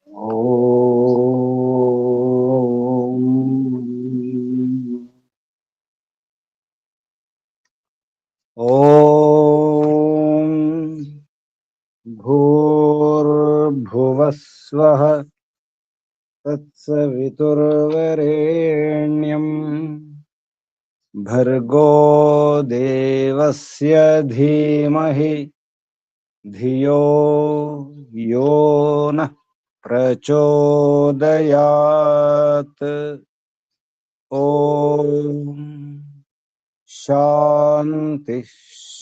ఓం భూర్భువస్వః తత్సవితుర్వరేణ్యం భర్గో దేవస్య ధీమహి ధియో యో నః ప్రచోదయాత్. ఓం శాంతి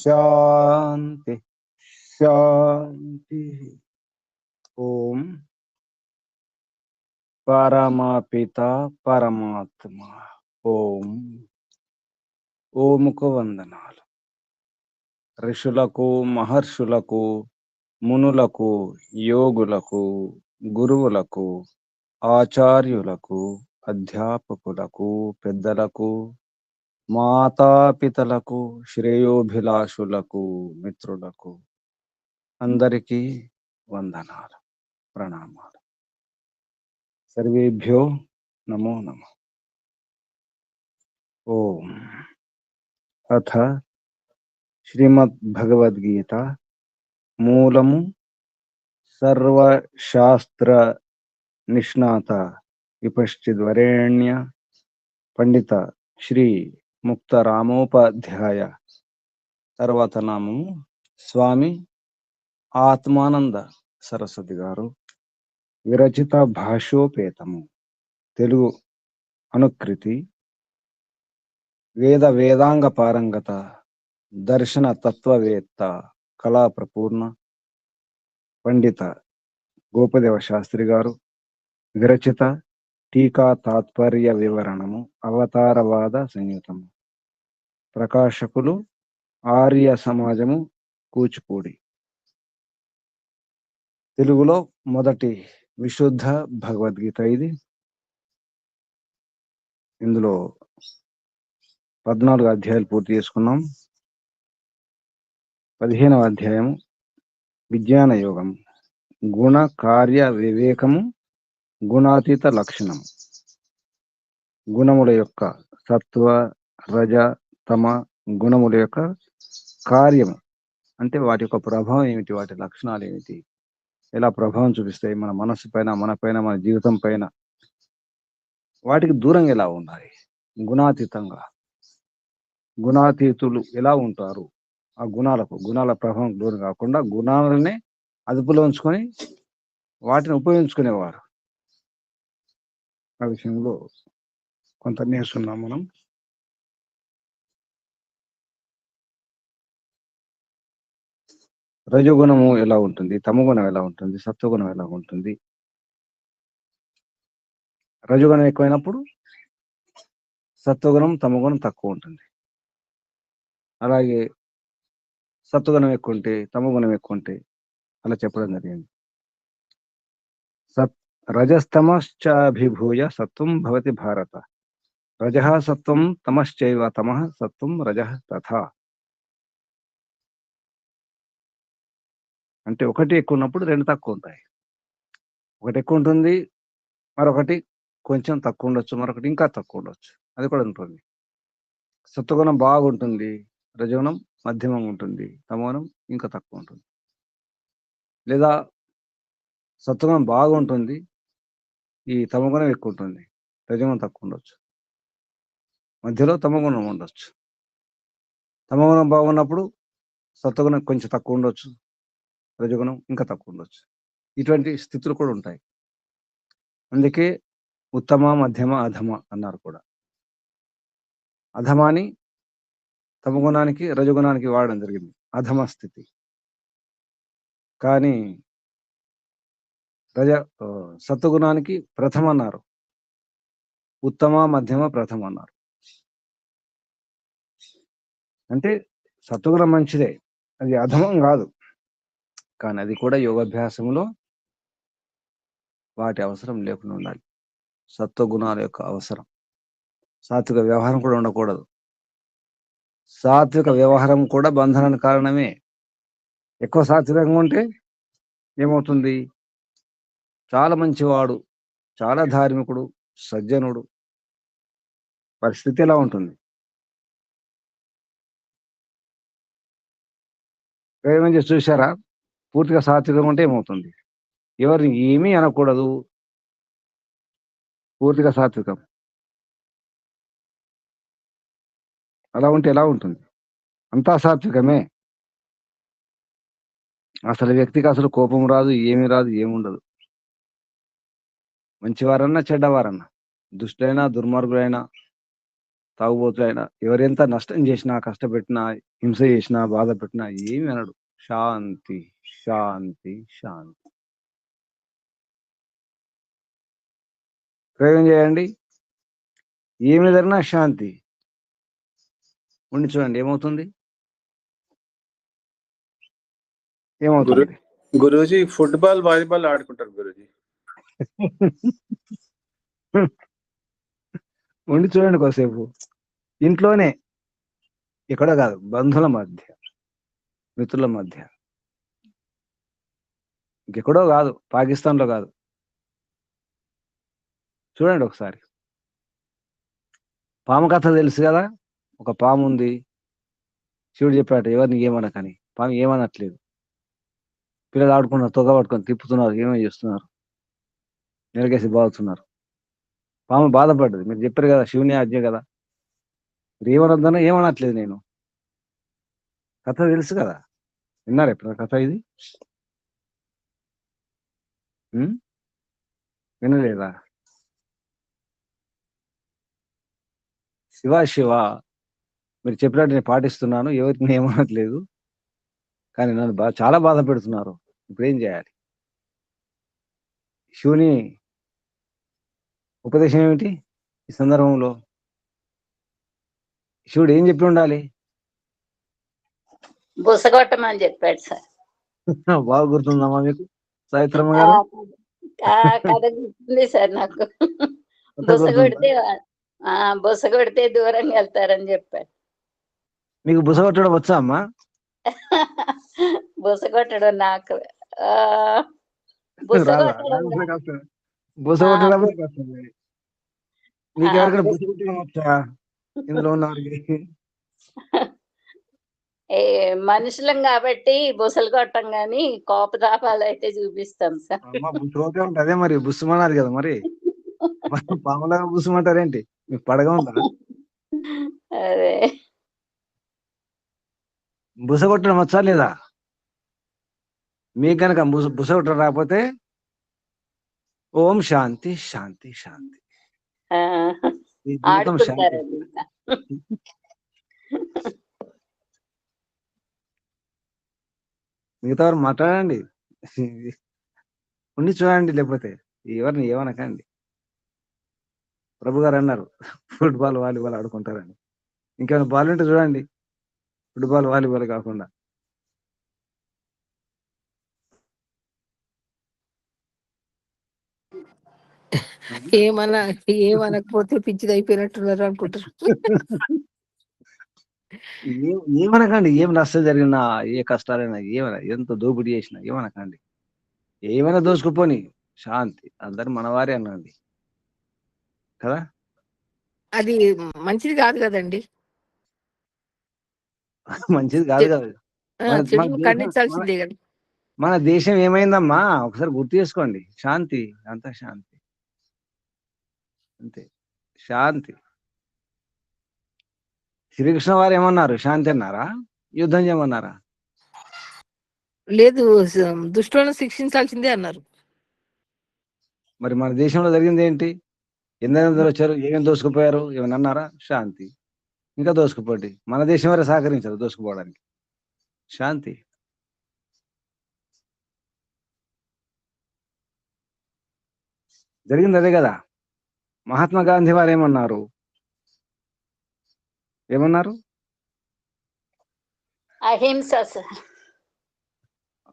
శాంతి శాంతి. ఓం పరమపిత పరమాత్మ. ఓం ఓముకు వందనాలు. ఋషులకు, మహర్షులకు, మునులకు, యోగులకు, గురువులకు, ఆచార్యులకు, అధ్యాపకులకు, పెద్దలకు, మాతాపితలకు, శ్రేయోభిలాషులకు, మిత్రులకు అందరికీ వందనాలు, ప్రణామాలు. సర్వేభ్యో నమో నమః. ఓం అథ శ్రీమద్భగవద్గీత మూలము సర్వశాస్త్ర నిష్ణాత విపశ్చిద్వరేణ్య పండిత శ్రీ ముక్తరామోపాధ్యాయ, తర్వాత నామము స్వామి ఆత్మానంద సరస్వతి గారు విరచిత భాష్యోపేతము. తెలుగు అనుకృతి వేద వేదాంగ పారంగత దర్శన తత్వవేత్త కళా ప్రపూర్ణ పండిత గోపదేవ శాస్త్రి గారు విరచిత టీకా తాత్పర్య వివరణము అవతారవాద సంయుతము. ప్రకాశకులు ఆర్య సమాజము, కూచిపూడి. తెలుగులో మొదటి విశుద్ధ భగవద్గీత ఇది. ఇందులో 14 అధ్యాయాలు పూర్తి చేసుకున్నాం. 15వ అధ్యాయము విజ్ఞాన యోగం, గుణ కార్య వివేకము, గుణాతీత లక్షణము. గుణముల యొక్క సత్వ రజ తమ గుణముల యొక్క కార్యము అంటే వాటి యొక్క ప్రభావం ఏమిటి, వాటి లక్షణాలు ఏమిటి, ఎలా ప్రభావం చూపిస్తాయి మన మనస్సు పైన, మన పైన, మన జీవితం పైన, వాటికి దూరంగా ఎలా ఉండాలి, గుణాతీతంగా. గుణాతీతులు ఎలా ఉంటారు, ఆ గుణాల ప్రభావం దూరం కాకుండా గుణాలనే అదుపులో ఉంచుకొని వాటిని ఉపయోగించుకునేవారు. ఆ విషయంలో కొంత నేర్చుకున్నాం మనం. రజోగుణము ఎలా ఉంటుంది, తమగుణం ఎలా ఉంటుంది, సత్వగుణం ఎలా ఉంటుంది. రజోగుణం ఎక్కువైనప్పుడు సత్వగుణం, తమగుణం తక్కువ ఉంటుంది. అలాగే సత్వగుణం ఎక్కువ ఉంటే, తమగుణం ఎక్కువ ఉంటే అలా చెప్పడం జరిగింది. రజస్తమశ్చాభిభూయ సత్వం భవతి భారత, రజః సత్వం తమశ్చైవ తమః సత్వం రజః తథా. అంటే ఒకటి ఎక్కువ ఉన్నప్పుడు రెండు తక్కువ ఉంటాయి. ఒకటి ఎక్కువ ఉంటుంది, మరొకటి కొంచెం తక్కువ ఉండొచ్చు, మరొకటి ఇంకా తక్కువ ఉండొచ్చు. అది కూడా ఉంటుంది. సత్వగుణం బాగుంటుంది, రజోగుణం మధ్యమంగా ఉంటుంది, తమోగుణం ఇంకా తక్కువ ఉంటుంది. లేదా సత్వగుణం బాగుంటుంది, ఈ తమగుణం ఎక్కువ ఉంటుంది, రజోగుణం తక్కువ ఉండొచ్చు, మధ్యలో తమగుణం ఉండొచ్చు. తమగుణం బాగున్నప్పుడు సత్వగుణం కొంచెం తక్కువ ఉండొచ్చు, రజోగుణం ఇంకా తక్కువ ఉండొచ్చు. ఇటువంటి స్థితులు కూడా ఉంటాయి. అందుకే ఉత్తమ, మధ్యమ, అధమ అన్నారు కూడా. అధమాని తమగుణానికి, రజగుణానికి వాడడం జరిగింది, అధమ స్థితి. కానీ సత్వగుణానికి ప్రథమ అన్నారు, ఉత్తమ, మధ్యమ, ప్రథమ అన్నారు. అంటే సత్వగుణం మంచిదే, అది అధమం కాదు. కానీ అది కూడా యోగాభ్యాసంలో వాటి అవసరం లేకుండా ఉండాలి. సత్వగుణాల యొక్క అవసరం. సాత్విక వ్యవహారం కూడా ఉండకూడదు. సాత్విక వ్యవహారం కూడా బంధనానికి కారణమే. ఎక్కువ సాత్వికంగా ఉంటే ఏమవుతుంది, చాలా మంచివాడు, చాలా ధార్మికుడు, సజ్జనుడు, పరిస్థితి ఎలా ఉంటుంది? ప్రయోగం చేసి చూసారా? పూర్తిగా సాత్వికం అంటే ఏమవుతుంది? ఎవరిని ఏమీ అనకూడదు, పూర్తిగా సాత్వికం. అలా ఉంటే ఎలా ఉంటుంది? అంతా సాత్వికమే. అసలు వ్యక్తికి అసలు కోపం రాదు, ఏమీ రాదు, ఏముండదు. మంచివారన్నా, చెడ్డవారన్నా, దుష్టులైనా, దుర్మార్గులైనా, తాగుబోతులైనా, ఎవరెంత నష్టం చేసినా, కష్టపెట్టినా, హింస చేసినా, బాధ పెట్టినా ఏమి అనడు. శాంతి, శాంతి, శాంతి. ప్రయోగం చేయండి. ఏమి జరిగినా శాంతి ఉండి చూడండి ఏమవుతుంది? ఏమవుతుంది? గురూజీ ఫుట్బాల్ వాలీబాల్ ఆడుకుంటారు గురూజీ. ఉండి చూడండి కొద్దిసేపు. ఇంట్లోనే, ఎక్కడో కాదు, బంధువుల మధ్య, మిత్రుల మధ్య, ఇంకెక్కడో కాదు, పాకిస్తాన్లో కాదు. చూడండి ఒకసారి. పాము కథ తెలుసు కదా? ఒక పాము ఉంది, శివుడు చెప్పాడు ఎవరిని ఏమనకని. పాము ఏమనట్లేదు. పిల్లలు ఆడుకున్నారు, తొగ పట్టుకొని తిప్పుతున్నారు, ఏమో చేస్తున్నారు, నిలకేసి బాగుతున్నారు. పాము బాధపడ్డది. మీరు చెప్పారు కదా, శివుని ఆజ్ఞ కదా, మీరు ఏమనొద్దన్నా ఏమనట్లేదు. నేను కథ తెలుసు కదా, విన్నారు ఎప్పుడు కథ ఇది? వినలేదా? శివ శివ, మీరు చెప్పినట్టు నేను పాటిస్తున్నాను, ఎవరికి ఏమనట్లేదు, కానీ నన్ను చాలా బాధ పెడుతున్నారు. ఇప్పుడు ఏం చేయాలి? శివుని ఉపదేశం ఏమిటి ఈ సందర్భంలో? శివుడు ఏం చెప్పి ఉండాలి? బుసగొట్టమని చెప్పాడు సార్. బాగా గుర్తుందమ్మా మీకు సావిత్రమ్మ గారు? కథ గుర్తుంది సార్ నాకు. బుసగొడితే దూరంగా వెళ్తారని చెప్పాడు. మీకు బుసగొట్టడం వచ్చా అమ్మా? బుసగొట్టడం నాకు బుసగొట్టడం మీకు ఎవరికైనా బుసగొట్టడం వచ్చా ఇందులో ఉన్నవారికి? మనుషులం కాబట్టి బుసలు కొట్టం గాని కోపతాపాలు అయితే చూపిస్తాం సార్. బుసగొట్టే ఉంటుంది. అదే మరి బుస్సుమన్నారు కదా, మరి పాములాగా బుస్సుమంటారేంటి? మీకు పడగా ఉందా? అదే బుసగొట్టడం వచ్చా లేదా? మీకు కనుక బుసగొట్టడం రాకపోతే ఓం శాంతి శాంతి శాంతి. జీవితం శాంతి. మిగతా వారు మాట్లాడండి, ఉండి చూడండి, లేకపోతే ఎవరిని ఏమనకండి. ప్రభు గారు అన్నారు ఫుట్బాల్ వాలీబాల్ ఆడుకుంటారని. ఇంకేమైనా బాల్ ఉంటే చూడండి, ఫుట్బాల్ వాలీబాల్ కాకుండా. ఏమనకపోతే పిచ్చిది అయిపోయినట్టున్నారు అనుకుంటారు. ఏమనకండి. ఏం నష్టం జరిగినా, ఏ కష్టాలైనా, ఏమైనా ఎంత దోపిడీ చేసినా ఏమనకండి. ఏమైనా దోసుకుపోని శాంతి. అందరు మనవారే అనండి కదా. అది మంచిది కాదు కదండి. మంచిది కాదు కదా. ఖండించాల్సిందే కదా. మన దేశం ఏమైందమ్మా ఒకసారి గుర్తు చేసుకోండి. శాంతి, అంత శాంతి, అంతే శాంతి. శ్రీకృష్ణ వారు ఏమన్నారు? శాంతి అన్నారా? యుద్ధం చేయమన్నారా? లేదు, దుష్టులను శిక్షించాల్సిందే అన్నారు. మరి మన దేశంలో జరిగింది ఏంటి? ఎందరో వచ్చారు, ఏమేమి దోసుకుపోయారు? ఏమైనా అన్నారా? శాంతి. ఇంకా దోసుకుపోండి. మన దేశం వారే సహకరించారు దోసుకుపోవడానికి. శాంతి. జరిగింది అదే కదా. మహాత్మా గాంధీ వారు ఏమన్నారు? అహింస,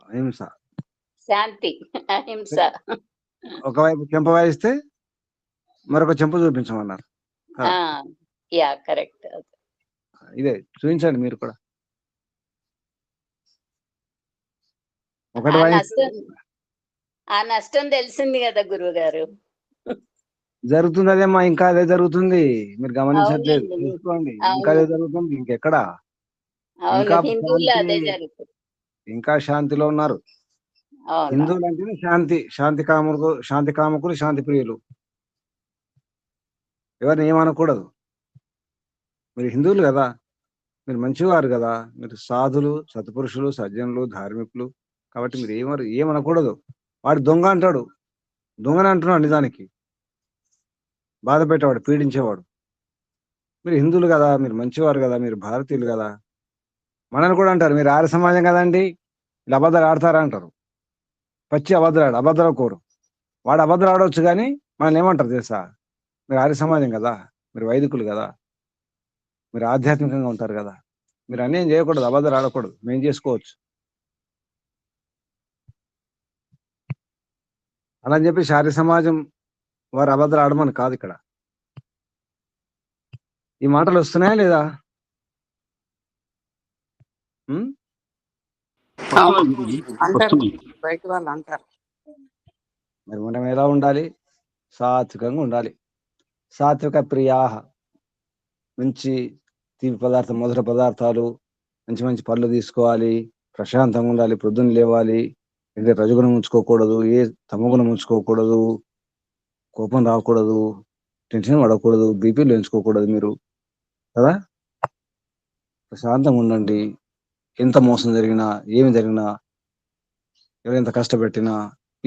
అహింస, శాంతి, అహింస. ఒకవైపు చెంప వాయిస్తే మరొక చెంప చూపించమన్నారు. కరెక్ట్. ఇదే చూపించండి మీరు కూడా. ఒకటి ఆ నష్టం తెలిసింది కదా గురువు గారు. జరుగుతుంది అదేమ్మా, ఇంకా అదే జరుగుతుంది. మీరు గమనించట్లేదు, అవునండి. తెలుసుకోండి. ఇంకా అవును అదే జరుగుతుంది, ఇంకెక్కడా. అవును ఇంకా హిందువుల్లో శాంతి, అదే జరుగుతుంది. ఇంకా శాంతిలో ఉన్నారు. అవును హిందువులు అంటేనే శాంతి, శాంతి కాముకులు, శాంతి ప్రియులు. ఎవరిని ఏమనకూడదు. మీరు హిందువులు కదా, మీరు మంచివారు కదా, మీరు సాధులు, సత్పురుషులు, సజ్జనులు, ధార్మికులు. కాబట్టి మీరు ఏమనకూడదు. వాడు దొంగ అంటాడు, దొంగని అంటున్నాడు నిజానికి. బాధ పెట్టేవాడు, పీడించేవాడు. మీరు హిందువులు కదా, మీరు మంచివారు కదా, మీరు భారతీయులు కదా. మనల్ని కూడా అంటారు, మీరు ఆర్య సమాజం కదండి, ఇలా అబద్ధాలు ఆడతారా అంటారు. పచ్చి అబద్ధాలు, అబద్ధాల కోరు. వాడు అబద్ధాలు ఆడవచ్చు కానీ మనల్ని ఏమంటారు తెలుసా? మీరు ఆర్య సమాజం కదా, మీరు వైదికులు కదా, మీరు ఆధ్యాత్మికంగా ఉంటారు కదా, మీరు అన్నేం చేయకూడదు, అబద్ధాలు ఆడకూడదు, మేము చేసుకోవచ్చు అలా అని చెప్పి ఆర్య సమాజం వారు అబద్ధాలు ఆడమని కాదు ఇక్కడ. ఈ మాటలు వస్తున్నాయా లేదా? ఉం? అంటారు బయట వాళ్ళు అంటారు. మరి మనం ఎలా ఉండాలి? సాత్వికంగా ఉండాలి. సాత్విక ప్రియాహ, మంచి తీపి పదార్థం, మధుర పదార్థాలు, మంచి మంచి పళ్ళు తీసుకోవాలి, ప్రశాంతంగా ఉండాలి, పొద్దున్న లేవాలి, అంటే రజగుణం ఉంచుకోకూడదు, తమగుణం ఉంచుకోకూడదు, కోపం రాకూడదు, టెన్షన్ పడకూడదు, బీపీలు పెంచుకోకూడదు మీరు కదా. ప్రశాంతంగా ఉండండి. ఎంత మోసం జరిగినా, ఏమి జరిగినా, ఎవరెంత కష్టపెట్టినా,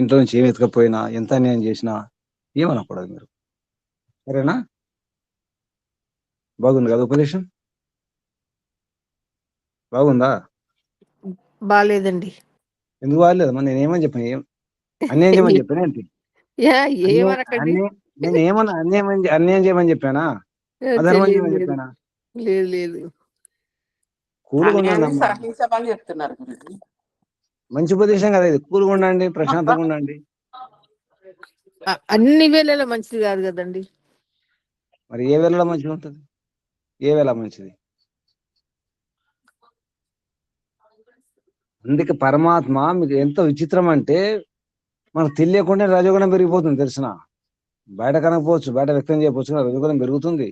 ఇంట్లో నుంచి ఏమి ఎత్తుకపోయినా, ఎంత అన్యాయం చేసినా ఏమనకూడదు మీరు. సరేనా? బాగుంది కదా ఉపదేశం? బాగుందా? బాగాలేదండి. ఎందుకు బాగలేదు? మరి నేనేమని చెప్పాను? అన్యాయం చేయమని చెప్పాను ఏంటి? ఏమనకండి. నేను ఏమన్నా అన్యాయం చేయమని చెప్పానా? అధర్మం తెలియదు చేయమని లేదు చెప్పానా? లేదు లేదు. కూలుగా ఉండండి అన్యాయాన్ని అమ్మా. సహించమని చెప్తున్నారు గురుజీ. మంచి ఉపదేశం కదా ఇది. కూలుగా ఉండండి, ప్రశాంతంగా ఉండండి. అన్ని వేళలా మంచిది కాదు కదండి. మరి ఏ వేళలో మంచిగా ఉంటుంది? ఏ వేళ మంచిది? అందుకే పరమాత్మ మీకు ఎంత విచిత్రం అంటే, మనకు తెలియకుండా రజోగుణం పెరిగిపోతుంది తెలిసిన. బయట కనకపోవచ్చు, బయట వ్యక్తం చేయకపోవచ్చు, రజోగుణం పెరుగుతుంది,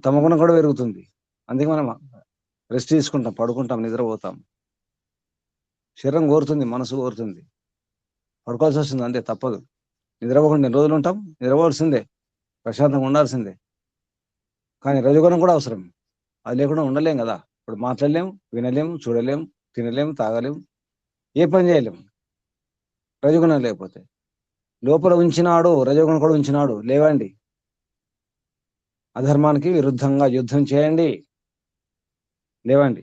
తమగుణం కూడా పెరుగుతుంది. అందుకే మనం రెస్ట్ తీసుకుంటాం, పడుకుంటాం, నిద్రపోతాం. శరీరం కోరుతుంది, మనసు కోరుతుంది, పడుకోవాల్సి వస్తుంది, అంతే, తప్పదు. నిద్రపోకుండా ఎన్ని రోజులు ఉంటాం? నిద్రపోవాల్సిందే, ప్రశాంతంగా ఉండాల్సిందే. కానీ రజోగుణం కూడా అవసరం, అది లేకుండా ఉండలేం కదా. ఇప్పుడు మాట్లాడలేము, వినలేము, చూడలేము, తినలేము, తాగలేము, ఏ పని చేయలేము రజోగుణం లేకపోతే. లోపల ఉంచినాడు, రజోగుణం కూడా ఉంచినాడు, లేవండి. అధర్మానికి విరుద్ధంగా యుద్ధం చేయండి, లేవండి.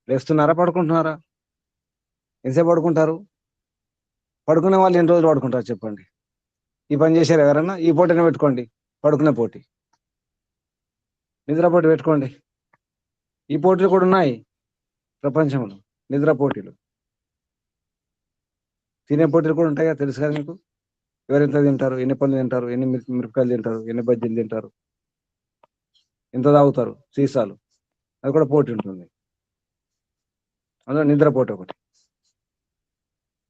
లేస్తున్నారా, పడుకుంటున్నారా? ఎంతసేపు పడుకుంటారు? పడుకునే వాళ్ళు ఎన్ని రోజులు పడుకుంటారు చెప్పండి? ఈ పని చేశారు ఎవరన్నా? ఈ పోటీనే పెట్టుకోండి, పడుకునే పోటీ, నిద్ర పోటీ పెట్టుకోండి. ఈ పోటీలు కూడా ఉన్నాయి ప్రపంచంలో, నిద్ర పోటీలు. తినే పోటీలు కూడా ఉంటాయి కదా, తెలుసు కదా మీకు. ఎవరెంత తింటారు, ఎన్ని పళ్ళు తింటారు, ఎన్ని మిరపకాయలు తింటారు, ఎన్ని బజ్జీలు తింటారు, ఎంత తాగుతారు సీసాలు, అది కూడా పోటీ ఉంటుంది. అందులో నిద్ర పోటీ ఒకటి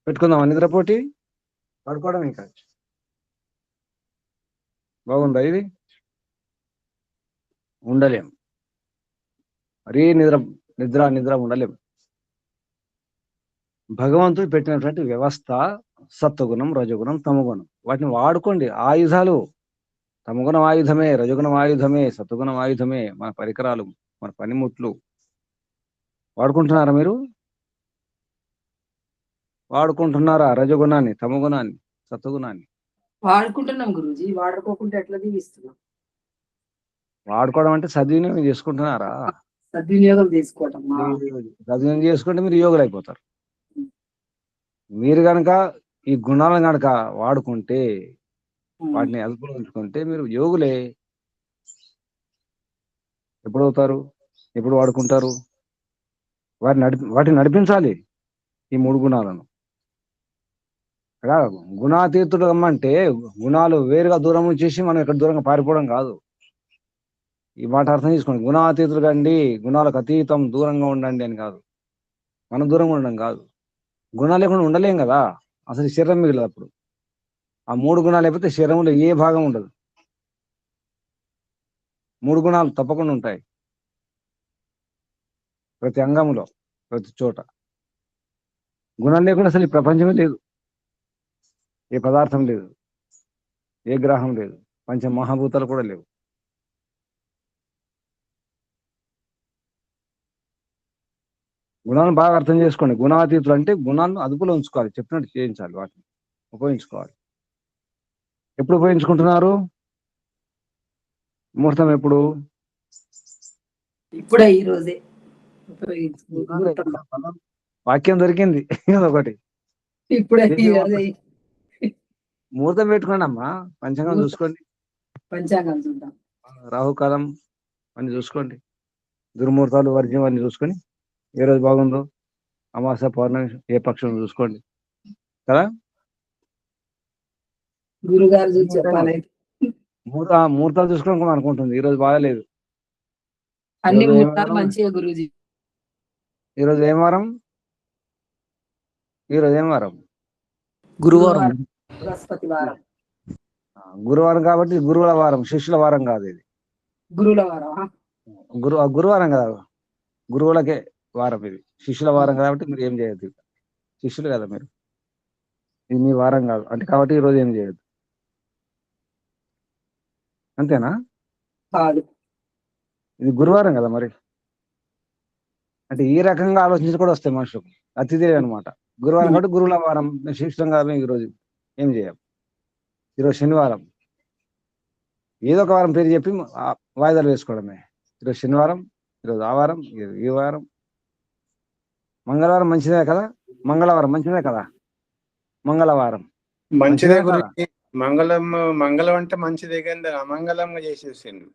పెట్టుకుందామా? నిద్ర పోటీ, పడుకోవడం ఇంకా. బాగుందా ఇది? ఉండలేం, మరీ నిద్ర నిద్ర నిద్ర ఉండలేం. భగవంతుడు పెట్టినటువంటి వ్యవస్థ సత్వగుణం, రజగుణం, తమగుణం. వాటిని వాడుకోండి, ఆయుధాలు. తమగుణం ఆయుధమే, రజగుణం ఆయుధమే, సత్వగుణం ఆయుధమే, మన పరికరాలు, మన పనిముట్లు. వాడుకుంటున్నారా మీరు? వాడుకుంటున్నారా రజగుణాన్ని, తమగుణాన్ని, సత్వగుణాన్ని? వాడుకుంటున్నాం గురూజీ, వాడుకోకుండా ఎట్లా జీవిస్తున్నాం? వాడుకోవడం అంటే సద్వినియోగం చేసుకుంటున్నారా? సద్వినియోగం తీసుకోవటం. సద్వినియోగం చేసుకుంటే మీరు యోగులు అయిపోతారు. మీరు కనుక ఈ గుణాలను కనుక వాడుకుంటే, వాటిని అదుపులో ఉంచుకుంటే మీరు యోగులే. ఎప్పుడు అవుతారు? ఎప్పుడు వాడుకుంటారు? వాటిని నడిపించాలి, ఈ 3 గుణాలను. అలా గుణాతీతుడు అమ్మంటే గుణాలు వేరుగా దూరం చేసి మనం ఇక్కడ దూరంగా పారిపోవడం కాదు. ఈ మాట అర్థం చేసుకోండి. గుణాతీతులు కండి, గుణాలకు అతీతం, దూరంగా ఉండండి అని కాదు. మనం దూరంగా ఉండడం కాదు. గుణాలు లేకుండా ఉండలేం కదా. అసలు శరీరం మిగలదు అప్పుడు. ఆ 3 గుణాలు లేకపోతే శరీరంలో ఏ భాగం ఉండదు. 3 గుణాలు తప్పకుండా ఉంటాయి ప్రతి అంగంలో, ప్రతి చోట. గుణాలు లేకుండా అసలు ఈ ప్రపంచమే లేదు, ఏ పదార్థం లేదు, ఏ గ్రహం లేదు, పంచ మహాభూతాలు కూడా లేవు. గుణాలను బాగా అర్థం చేసుకోండి. గుణాతీతులు అంటే గుణాలను అదుపులో ఉంచుకోవాలి, చెప్పినట్టు చేయించాలి, వాటిని ఉపయోగించుకోవాలి. ఎప్పుడు ఉపయోగించుకుంటున్నారు? ముహూర్తం ఎప్పుడు? ఇప్పుడే ఈ రోజే ఉపయోగించుకుంటున్నాం. వాక్యం దొరికింది ఒకటి. ఇప్పుడే ఈ రోజే ముహూర్తం పెట్టుకోండి అమ్మా, పంచాంగం చూసుకోండి, పంచాంగం చూద్దాం. రాహుకాలం అన్ని చూసుకోండి, దుర్ముహూర్తాలు వర్జ్యం అన్ని చూసుకొని ఏ రోజు బాగుందో, అమావాస్య పౌర్ణమి ఏ పక్షం చూసుకోండి కదా. గురుగారు చూసి చెప్పాలి. ముహూర్తాలు చూసుకోవడం అనుకుంటుంది ఈ రోజు బాగాలేదు. అన్ని ముహూర్తాలు మంచిగా గురూజీ. ఈరోజు ఏం వారం? ఈరోజు ఏం వారం? గురువారం. బృహస్పతి వారం. గురువారం కాబట్టి గురువుల వారం, శిష్యుల వారం కాదు ఇది. గురువుల వారం. గురువారం కదా, గురువులకే వారం ఇది. శిష్యుల వారం కాబట్టి మీరు ఏం చేయొద్దు, శిష్యులు కదా మీరు, ఇది మీ వారం కాదు అంటే కాబట్టి ఈరోజు ఏం చేయొద్దు. అంతేనా? కాదు, ఇది గురువారం కదా మరి. అంటే ఈ రకంగా ఆలోచించి కూడా వస్తాయి మనుషులకు, అతిథి అనమాట. గురువారం కాబట్టి గురువుల వారం, శిష్యులంగా ఈరోజు ఏం చేయాలి. ఈరోజు శనివారం, ఏదో ఒక వారం పేరు చెప్పి వాయిదాలు వేసుకోవడమే. ఈరోజు శనివారం, ఈరోజు ఆ వారం, ఈ వారం. మంగళవారం మంచిదే కదా, మంగళవారం మంచిదే కదా, మంగళవారం మంచిదే గురించి. మంగళం అంటే మంచిదే కానీ అమంగళంగా చేసేసిండు.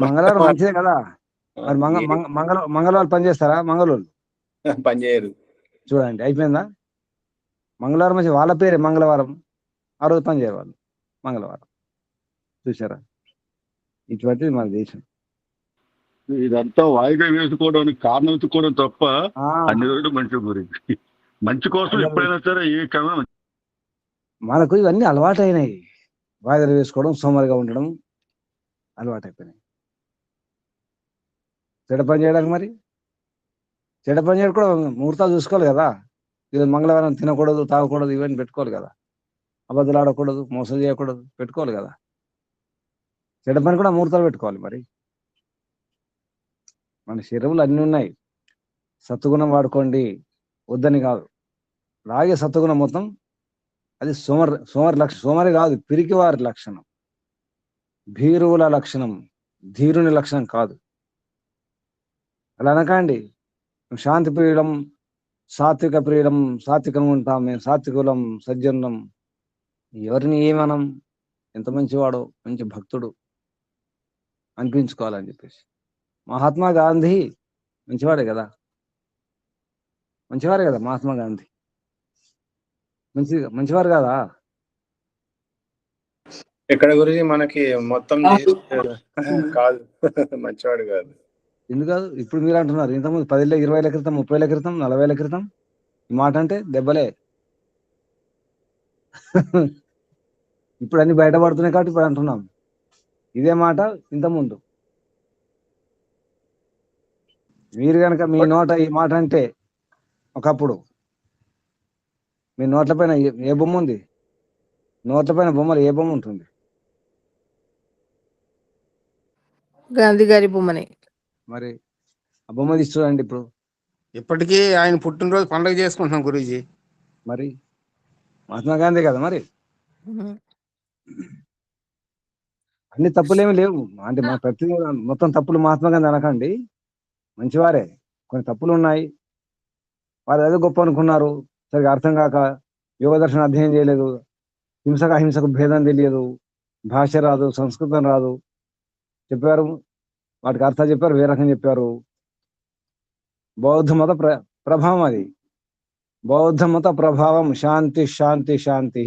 మంగళవారం మంచిదే కదా మరి. మంగళవారం పని చేస్తారా? మంగళవారు పనిచేయరు. చూడండి, అయిపోయిందా? మంగళవారం మంచి, వాళ్ళ పేరే మంగళవారం, ఆ రోజు పని చేయవాలి మంగళవారం. చూసారా, ఇటువంటిది మన దేశం. ఇదంతా వాయిదా వేసుకోవడానికి కారణం వెతుక్కోవడం తప్ప అన్ని రోజులు మంచి గురించి, మంచి కోసం ఎప్పుడైనా సరే ఏ కారణం. మనకు ఇవన్నీ అలవాటు అయినాయి, వాయిదాలు వేసుకోవడం, సోమరిగా ఉండడం అలవాటు అయిపోయినాయి. చెడ పని చేయడానికి మరి, చెడ పని చేయడం కూడా ముహూర్తాలు చూసుకోవాలి కదా. ఈరోజు మంగళవారం తినకూడదు, తాగకూడదు, ఇవన్నీ పెట్టుకోవాలి కదా. అబద్ధాలు ఆడకూడదు, మోసం చేయకూడదు, పెట్టుకోవాలి కదా. చెడ పని కూడా ముహూర్తాలు పెట్టుకోవాలి మరి. మన శరీరంలో అన్నీ ఉన్నాయి. సత్తుగుణం వాడుకోండి, వద్దని కాదు. అలాగే సత్తుగుణం మొత్తం అది సోమరి కాదు, పిరికివారి లక్షణం, భీరువుల లక్షణం, ధీరుని లక్షణం కాదు. అలా అనకండి. శాంతి ప్రియులం, సాత్విక ప్రియులం, సాత్వికంగా ఉంటాం, మేము సాత్వికులం, సజ్జనం. ఎవరిని ఏమనం, ఎంత మంచివాడో, మంచి భక్తుడు అనిపించుకోవాలని చెప్పేసి. మహాత్మా గాంధీ మంచివాడే కదా, మంచివారే కదా మహాత్మా గాంధీ, మంచివారు కదా. ఎక్కడ గురించి మనకి మొత్తం కాదు, మంచివాడు కాదు. ఎందుకు కాదు? ఇప్పుడు మీరు అంటున్నారు, ఇంతకుముందు 10 ఏళ్ళ, 20 ఏళ్ళ క్రితం, 30 ఏళ్ళ క్రితం, 40 ఏళ్ళ క్రితం ఈ మాట అంటే దెబ్బలే. ఇప్పుడు అన్ని బయటపడుతున్నాయి కాబట్టి ఇప్పుడు అంటున్నాం. ఇదే మాట ఇంతకుముందు. మీరు కనుక మీ నోట ఈ మాట అంటే, ఒకప్పుడు మీ నోట్ల పైన ఏ బొమ్మ ఉంది? నోట్ల పైన బొమ్మలు ఏ బొమ్మ ఉంటుంది? గాంధీ గారి బొమ్మని. మరి ఆ బొమ్మ తీసి చూడండి. ఇప్పుడు ఇప్పటికీ ఆయన పుట్టినరోజు పండుగ చేసుకుంటున్నాం గురూజీ. మరి మహాత్మా గాంధీ కదా మరి. అన్ని తప్పులేమి లేవు అంటే మన ప్రతి మొత్తం తప్పులు మహాత్మా గాంధీ అనకండి, మంచివారే. కొన్ని తప్పులు ఉన్నాయి, వారు ఏదో గొప్ప అనుకున్నారు, సరిగా అర్థం కాక యోగ దర్శనం అధ్యయనం చేయలేదు, హింసకు అహింసకు భేదం తెలియదు, భాష రాదు, సంస్కృతం రాదు, చెప్పారు వాటికి అర్థాలు చెప్పారు, వేరే రకం చెప్పారు. బౌద్ధ మత ప్రభావం అది, బౌద్ధ మత ప్రభావం. శాంతి శాంతి శాంతి.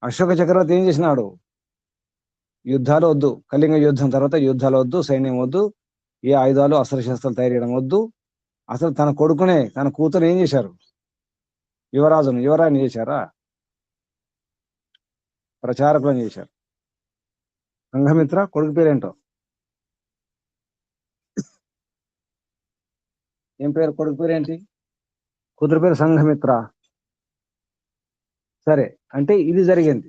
అశోక చక్రవర్తి ఏం చేసినాడు? యుద్ధాలు వద్దు, కళింగ యుద్ధం తర్వాత యుద్ధాలు వద్దు, సైన్యం వద్దు, ఏ ఆయుధాలు అస్త్రశస్త్రాలు తయారు చేయడం వద్దు. అసలు తన కొడుకునే, తన కూతురు ఏం చేశారు? యువరాణి చేశారా? ప్రచారకులను చేశారు. సంఘమిత్ర కొడుకు పేరేంటో? ఏం పేరు? కొడుకు పేరేంటి? కూతురు పేరు సంఘమిత్ర. సరే, అంటే ఇది జరిగింది.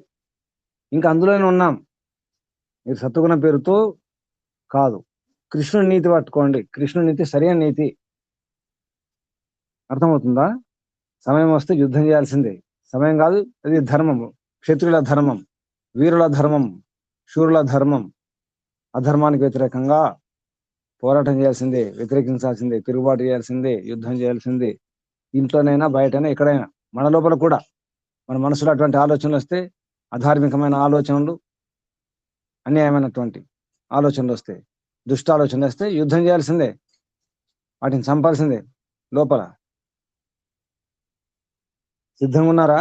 ఇంకా అందులోనే ఉన్నాం. మీరు సత్వగుణ పేరుతో కాదు, కృష్ణుని నీతి పట్టుకోండి. కృష్ణుని నీతి సరైన నీతి. అర్థమవుతుందా? సమయం వస్తే యుద్ధం చేయాల్సిందే. సమయం కాదు, అది ధర్మము. క్షత్రియుల ధర్మం, వీరుల ధర్మం, శూరుల ధర్మం. అధర్మానికి వ్యతిరేకంగా పోరాటం చేయాల్సిందే, వ్యతిరేకించాల్సిందే, తిరుగుబాటు చేయాల్సిందే, యుద్ధం చేయాల్సిందే. ఇంట్లోనైనా బయటైనా ఎక్కడైనా. మన లోపల కూడా మన మనసులో అటువంటి ఆలోచనలు వస్తే, అధార్మికమైన ఆలోచనలు, అన్యాయమైనటువంటి ఆలోచనలు వస్తే, దుష్ట ఆలోచనలు వస్తే యుద్ధం చేయాల్సిందే, వాటిని చంపాల్సిందే. లోపల సిద్ధంగా ఉన్నారా?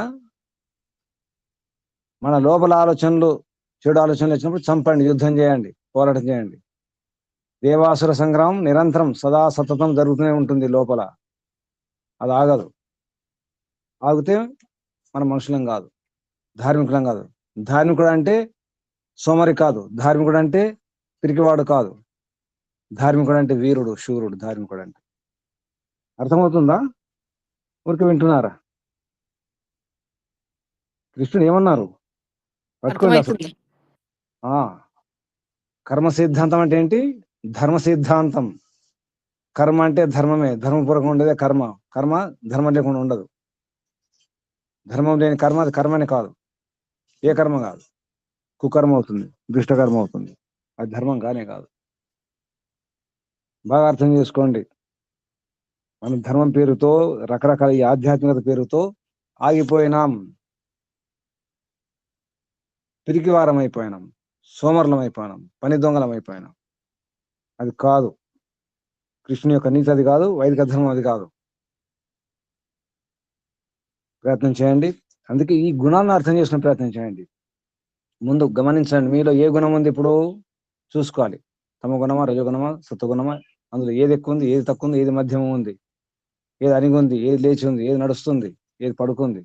మన లోపల ఆలోచనలు, చెడు ఆలోచనలు వచ్చినప్పుడు చంపండి, యుద్ధం చేయండి, పోరాటం చేయండి. దేవాసుర సంగ్రామం నిరంతరం సదా సతతం జరుగుతూనే ఉంటుంది లోపల. అది ఆగదు. ఆగితే మన మనుషులం కాదు, ధార్మికులం కాదు. ధార్మికుడు అంటే సోమరి కాదు, ధార్మికుడు అంటే పిరికివాడు కాదు. ధార్మికుడు అంటే వీరుడు, శూరుడు. ధార్మికుడు అంటే అర్థమవుతుందా? ఊరికి వింటున్నారా? కృష్ణుడు ఏమన్నారు? పట్టుకోండి అసలు. అర్థమవుతుంది. కర్మ సిద్ధాంతం అంటే ఏంటి? ధర్మ సిద్ధాంతం. కర్మ అంటే ధర్మమే, ధర్మపూర్వకంగా ఉండేదే కర్మ. కర్మ ధర్మం లేకుండా ఉండదు. ధర్మం లేని కర్మ అది కర్మనే కాదు, ఏ కర్మ కాదు. కుకర్మ అవుతుంది, దుష్టకర్మ అవుతుంది. అది ధర్మం కానే కాదు. బాగా అర్థం చేసుకోండి. మనం ధర్మం పేరుతో, రకరకాల ఈ ఆధ్యాత్మికత పేరుతో ఆగిపోయినాం, పిరికివారం అయిపోయినాం, సోమరులం అయిపోయినాం, పని దొంగలం అయిపోయినాం. అది కాదు. కృష్ణుని యొక్క నీతి అది కాదు, వైదిక ధర్మం అది కాదు. ప్రయత్నం చేయండి. అందుకే ఈ గుణాలను అర్థం చేసుకునే ప్రయత్నం చేయండి. ముందు గమనించండి, మీలో ఏ గుణం ఉంది ఇప్పుడు చూసుకోవాలి. తమ గుణమా, రజగుణమా, సత్వగుణమా? అందులో ఏది ఎక్కువ ఉంది, ఏది తక్కువ ఉంది, ఏది మధ్యమం ఉంది, ఏది అణిగి ఉంది, ఏది లేచి ఉంది, ఏది నడుస్తుంది, ఏది పడుకుంది.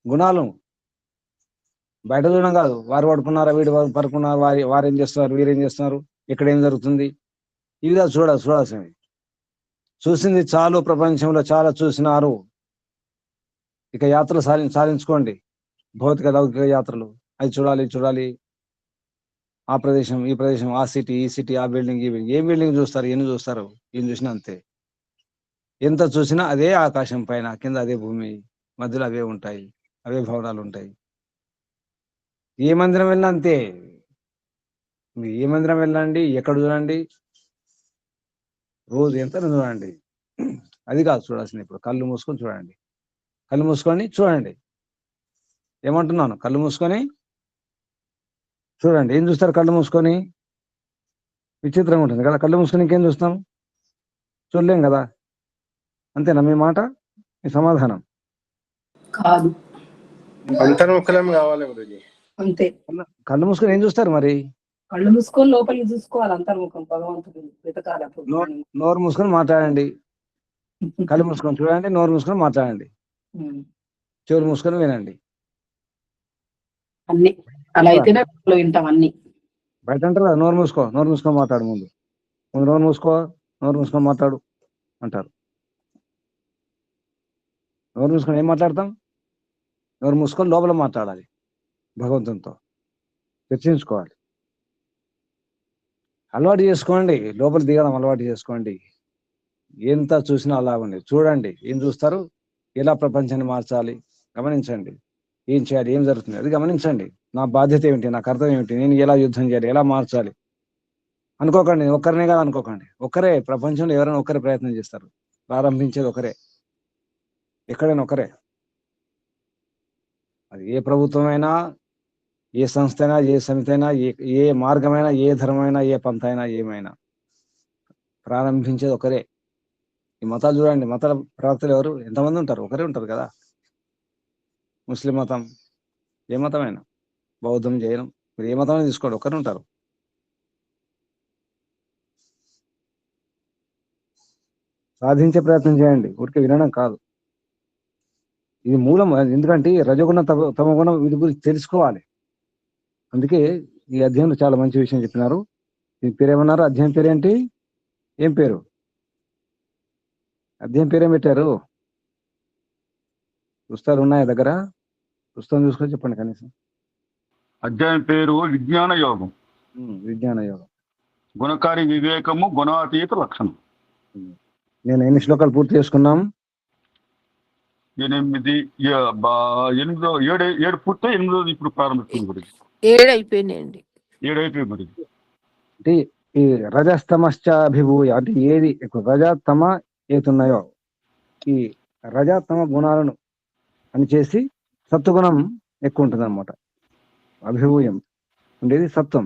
గుణాలు బయట చూడడం కాదు. వారు పడుకున్నారా, వీడు పడుకున్నారు, వారేం చేస్తున్నారు, వీరేం చేస్తున్నారు, ఇక్కడ ఏం జరుగుతుంది, ఇవి కాదు చూడాల్సినవి. చూసింది చాలు, ప్రపంచంలో చాలా చూసినారు. ఇక యాత్రలు సాధించుకోండి. భౌతిక లౌకిక యాత్రలు, అది చూడాలి, ఆ ప్రదేశం, ఈ ప్రదేశం, ఆ సిటీ, ఈ సిటీ, ఆ బిల్డింగ్, ఈ బిల్డింగ్. ఏ బిల్డింగ్ చూస్తారు, ఎన్ని చూస్తారు? ఏం చూసినా అంతే. ఎంత చూసినా అదే ఆకాశం పైన, కింద అదే భూమి, మధ్యలో అవే ఉంటాయి, అవే భవనాలు ఉంటాయి. ఏ మందిరం వెళ్ళినా అంతే. మీరు ఏ మందిరం వెళ్ళండి, ఎక్కడ చూడండి, రోజు ఎంత చూడండి. అది కాదు చూడాల్సింది. ఇప్పుడు కళ్ళు మూసుకొని చూడండి. కళ్ళు మూసుకొని చూడండి. ఏమంటున్నాను? కళ్ళు మూసుకొని చూడండి. ఏం చూస్తారు కళ్ళు మూసుకొని? విచిత్రంగా ఉంటుంది కదా. కళ్ళు మూసుకొని ఇంకేం చూస్తాం? చూడలేం కదా. అంతేనా మీ మాట? మీ సమాధానం? కాదు, అంతర్ముఖలం కావాలి గురుజీ. అంతే. కళ్ళు మూసుకొని ఏం చూస్తారు మరి? కళ్ళు మూసుకొని లోపలికి చూసుకోవాలి. అంతర్ముఖం భగవంతుడు వెతకాలి. నోరు మూసుకొని మాట్లాడండి. కళ్ళు మూసుకొని చూడండి, నోరు మూసుకొని మాట్లాడండి, చెవులు మూసుకొని వినండి. అన్ని అలా అయితేనే వింటాం అన్ని. బయట అంటారు కదా, నోరు మూసుకొని మాట్లాడు. ముందు నోరు మూసుకొని మాట్లాడు అంటారు. నోరు మూసుకొని ఏం మాట్లాడతాం? నోరు మూసుకొని లోపల మాట్లాడాలి, భగవంతునితో చర్చించుకోవాలి. అలవాటు చేసుకోండి, లోపల దిగడం అలవాటు చేసుకోండి. ఎంత చూసినా అలా ఉంది. చూడండి, ఏం చూస్తారు, ఎలా ప్రపంచాన్ని మార్చాలి గమనించండి. ఏం చేయాలి, ఏం జరుగుతుంది అది గమనించండి. నా బాధ్యత ఏమిటి, నా కర్తవ్యం ఏమిటి, నేను ఎలా యుద్ధం చేయాలి, ఎలా మార్చాలి అనుకోకండి. ఒక్కరినే కాదు అనుకోకండి. ఒక్కరే ప్రపంచంలో, ఎవరైనా ఒక్కరే ప్రయత్నం చేస్తారు. ప్రారంభించేది ఒకరే, ఎక్కడైనా ఒకరే. అది ఏ ప్రభుత్వమైనా, ఏ సంస్థ అయినా, ఏ సమితి అయినా, ఏ మార్గమైనా, ఏ ధర్మమైనా, ఏ పంథ అయినా, ఏమైనా ప్రారంభించేది ఒకరే. ఈ మతాలు చూడండి, మతాల ప్రవక్తలు ఎవరు, ఎంతమంది ఉంటారు? ఒకరే ఉంటారు కదా. ముస్లిం మతం, ఏ మతమైనా, బౌద్ధం, జైనం, మీరు ఏ మతమైనా తీసుకోండి, ఒకరే ఉంటారు. సాధించే ప్రయత్నం చేయండి, ఊరికే వినడం కాదు. ఇది మూలం. ఎందుకంటే ఈ రజోగుణం తమగుణం వీటి గురించి తెలుసుకోవాలి. అందుకే ఈ అధ్యాయంలో చాలా మంచి విషయం చెప్పినారు. ఈ పేరు ఏమన్నారు? అధ్యాయం పేరేంటి? ఏం పేరు? అధ్యాయం పేరేం పెట్టారు? పుస్తకాలు ఉన్నాయా దగ్గర? పుస్తకం చూసుకొని చెప్పండి కనీసం. అధ్యాయం పేరు విజ్ఞాన యోగం. విజ్ఞాన యోగం. గుణకారి వివేకము గుణాతీత లక్షణం. నేను ఎన్ని శ్లోకాలు పూర్తి చేసుకున్నాం? 8 7 పూర్తి, 8 ఇప్పుడు ప్రారంభిస్తుంది గురించి. 7 అయిపోయినాయండి. 7 అయిపోయి గురించి. అంటే ఈ రజస్తమశ్చాభిభూయ అంటే ఏది ఎక్కువ రజతమ ఏతున్నాయో ఈ రజతమ గుణాలను అనిచేసి సత్వగుణం ఎక్కువ ఉంటుంది అనమాట. అభిభూయం ఉండేది సత్వం.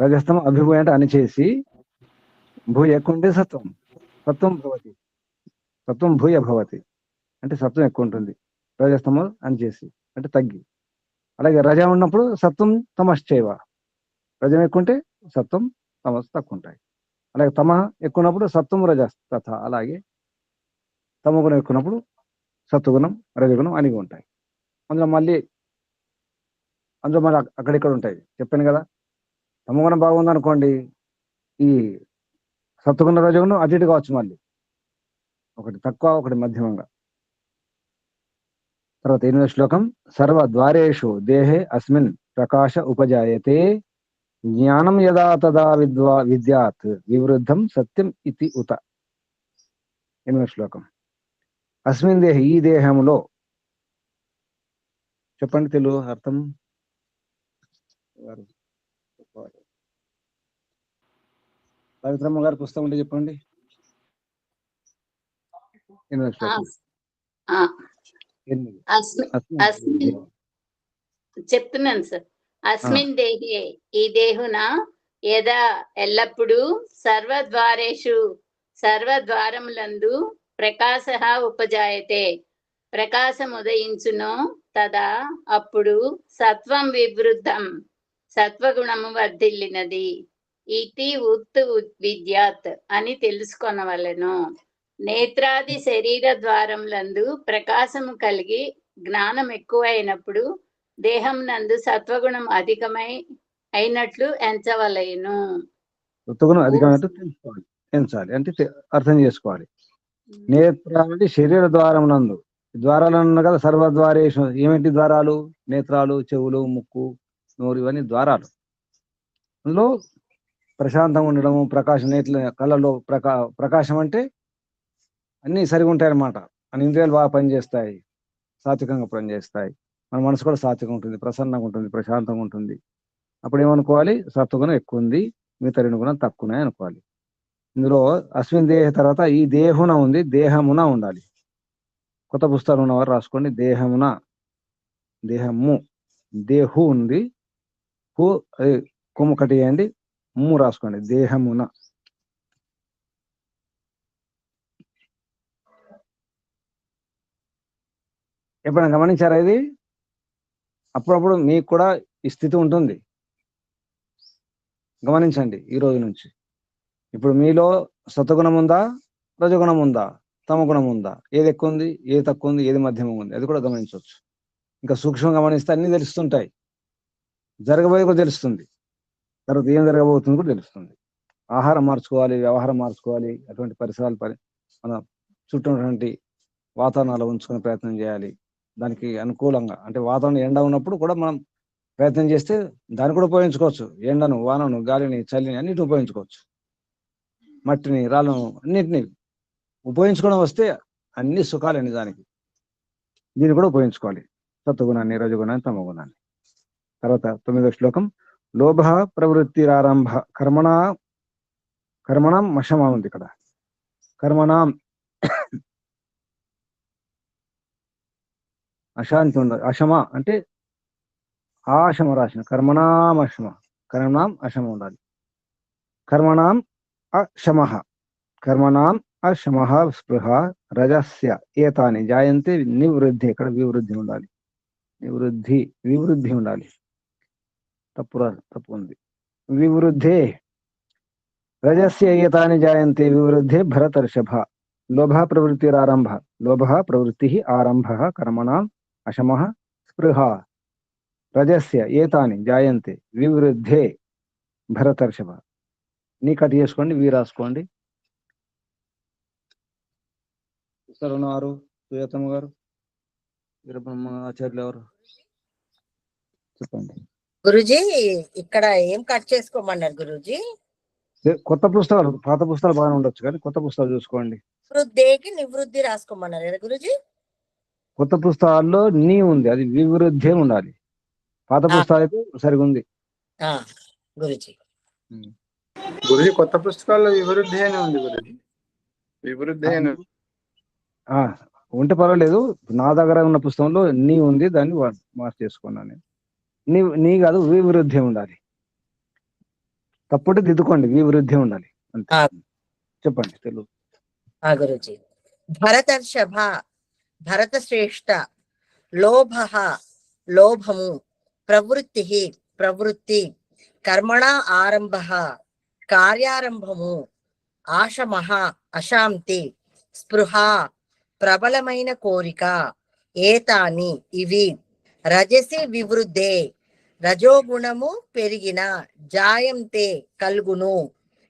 రజస్తమ అభిభూయ అంటే అనిచేసి భూయ ఎక్కువ ఉండేది సత్వం. సత్వం భవతి, సత్వం భూయ భవతి అంటే సత్వం ఎక్కువ ఉంటుంది. రజస్తమ అనిచేసి అంటే తగ్గి. అలాగే రజ ఉన్నప్పుడు సత్వం తమశ్చైవ, రజం ఎక్కువ ఉంటే సత్వం తమస్ తక్కువ ఉంటాయి. అలాగే తమ ఎక్కువ ఉన్నప్పుడు సత్వం రజస్ తథ. అలాగే తమగుణం ఎక్కువ ఉన్నప్పుడు సత్వగుణం రజగుణం అనిగి ఉంటాయి. అందులో మళ్ళీ అక్కడిక్కడ ఉంటాయి. చెప్పాను కదా, తమగుణం బాగుంది అనుకోండి, ఈ సత్వగుణ రజగుణం అటు ఇటు కావచ్చు. మళ్ళీ ఒకటి తక్కువ ఒకటి మధ్యమంగా. తర్వాత 8వ శ్లోకం. సర్వద్వారేషు దేహే అస్మిన్ ప్రకాశ ఉపజాయతే జ్ఞానం యదా తదా విద్యాత్ వివృద్ధం సత్యం ఇతి ఉత. 8వ శ్లోకం. అస్మిన్ దేహ ఈ దేహంలో. చెప్పండి తెలుగు అర్థం. పవిత్రమ్మ గారి పుస్తకం ఉంటే చెప్పండి. 8వ శ్లోకం. చెప్తున్నాను సార్. అస్మిన్ దేహే ఈ దేహున యదా ఎల్లప్పుడూ సర్వద్వారేషు సర్వద్వారములందు ప్రకాశ ఉపజాయతే ప్రకాశం ఉదయించును తదా అప్పుడు సత్వం వివృద్ధం సత్వగుణము వర్ధిల్లినది ఇతి ఉత్ విద్యాత్ అని తెలుసుకొనవలెను. నేత్రాది శరీర ద్వారములందు ప్రకాశము కలిగి జ్ఞానం ఎక్కువైనప్పుడు దేహం నందు సత్వగుణం అధికమై అయినట్లు ఎంచవలెను. సత్వగుణం అధికమైనట్టు తెలుసుకోవాలి, ఎంచాలి అంటే అర్థం చేసుకోవాలి. నేత్రాది శరీర ద్వారం నందు, ద్వారాలు అన్న కదా సర్వద్వారేషు. ఏమిటి ద్వారాలు? నేత్రాలు, చెవులు, ముక్కు, నోరు, ఇవన్నీ ద్వారాలు. అందులో ప్రశాంతంగా ఉండడము, ప్రకాశం, నేత్ర కళ్ళలో ప్రకాశం అంటే అన్నీ సరిగా ఉంటాయి అన్నమాట. మన ఇంద్రియాలు బాగా పనిచేస్తాయి, సాత్వికంగా పనిచేస్తాయి. మన మనసు కూడా సాత్వికంగా ఉంటుంది, ప్రసన్నంగా ఉంటుంది, ప్రశాంతంగా ఉంటుంది. అప్పుడు ఏమనుకోవాలి? సత్వగుణం ఎక్కువ ఉంది, మిగతా 2 గుణం తక్కువనే అనుకోవాలి. ఇందులో అస్మిన్ దేహ తర్వాత ఈ దేహున ఉంది, దేహమున ఉండాలి. కొత్త పుస్తకాలు ఉన్నవారు రాసుకోండి. దేహమున, దేహము, దేహు ఉంది, హు కొమ్ము కట్టేయండి, ము రాసుకోండి. దేహమున. ఎప్పుడైనా గమనించారా ఇది? అప్పుడప్పుడు మీకు కూడా ఈ స్థితి ఉంటుంది, గమనించండి ఈ రోజు నుంచి. ఇప్పుడు మీలో సత్వగుణం ఉందా, రజగుణం ఉందా, తమగుణం ఉందా? ఏది ఎక్కువ ఉంది, ఏది తక్కువ ఉంది, ఏది మధ్యమం ఉంది, అది కూడా గమనించవచ్చు. ఇంకా సూక్ష్మంగా గమనిస్తే అన్ని తెలుస్తుంటాయి. జరగబోయే కూడా తెలుస్తుంది, తర్వాత ఏం జరగబోతుంది కూడా తెలుస్తుంది. ఆహారం మార్చుకోవాలి, వ్యవహారం మార్చుకోవాలి, అటువంటి పరిసరాలు మన చుట్టూ ఉన్నటువంటి వాతావరణాలు ఉంచుకునే ప్రయత్నం చేయాలి. దానికి అనుకూలంగా అంటే వాతావరణం ఎండ ఉన్నప్పుడు కూడా మనం ప్రయత్నం చేస్తే దాన్ని కూడా ఉపయోగించుకోవచ్చు. ఎండను, వానను, గాలిని, చలిని అన్నిటిని ఉపయోగించుకోవచ్చు. మట్టిని, రాళ్ళను అన్నిటిని ఉపయోగించుకోవడం వస్తే అన్ని సుఖాలే నిజానికి. దీన్ని కూడా ఉపయోగించుకోవాలి, సత్వగుణాన్ని, రజగుణాన్ని, తమగుణాన్ని. తర్వాత 9వ శ్లోకం. లోభ ప్రవృత్తిరారంభ కర్మణం మషమా ఉంది ఇక్కడ. కర్మణం అశాంతి ఉండదు. అశమ అంటే ఆశమ రాసిన. కర్మణాం అశమ, కర్మణాం అశమ ఉండాలి. కర్మణాం అశమ, కర్మణాం అశమ స్పృహ రజస్య ఏతాని జాయంతే నివృద్ధి. ఇక్కడ వివృద్ధి ఉండాలి, వివృద్ధి ఉండాలి. తప్పు ఉంది. వివృద్ధే రజస్య ఏతాని జాయంతే వివృద్ధే భరతర్షభ. లోభ ప్రవృత్తిరారంభ. లోభ ప్రవృత్తి ఆరంభ కర్మణాం అశమః స్పృహ రజస్య ఏతాని జాయంతే వివృద్ధే. భరతర్షభ. నీ కట్ చేసుకోండి, వీ రాసుకోండి. సార్ ఉన్నారు సుజాతమ్మ గారు, వీరబ్రహ్మ ఆచార్యులు ఎవరు చెప్పండి. గురుజీ ఇక్కడ ఏం కట్ చేసుకోమన్నారు గురుజీ? కొత్త పుస్తకాలు, పాత పుస్తకాలు బాగానే ఉండొచ్చు కానీ కొత్త పుస్తకాలు చూసుకోండి. వృద్ధికి నివృద్ధి రాసుకోమన్నారు కదా గురుజీ? కొత్త పుస్తకాల్లో నీ ఉంది, అది వివృద్ధే ఉండాలి. పాత పుస్తకాలు అయితే సరిగా ఉంది. గురుజీ గురుజీ కొత్త పుస్తకాల్లో వివృద్ధి అని ఉంది గురుజీ. వివృద్ధి అని ఉంటే పర్వాలేదు. నా దగ్గర ఉన్న పుస్తకంలో నీ ఉంది, దాన్ని మార్చేసుకున్నాను. నీ కాదు, వివృద్ధి ఉండాలి. తప్పుంటే దిద్దుకోండి, వివృద్ధి ఉండాలి అంతే. చెప్పండి తెలుగు. గురుజీ భరతర్షభ, భరత శ్రేష్ఠ. లోభ లోభము, ప్రవృత్తి ప్రవృత్తి, కర్మణ ఆరంభ కార్యారంభము, ఆశమః అశాంతి, స్పృహ ప్రబలమైన కోరిక, ఏతాని ఇవి, రజసి వివృద్ధే రజోగుణము పెరిగిన, జాయంతే కల్గును.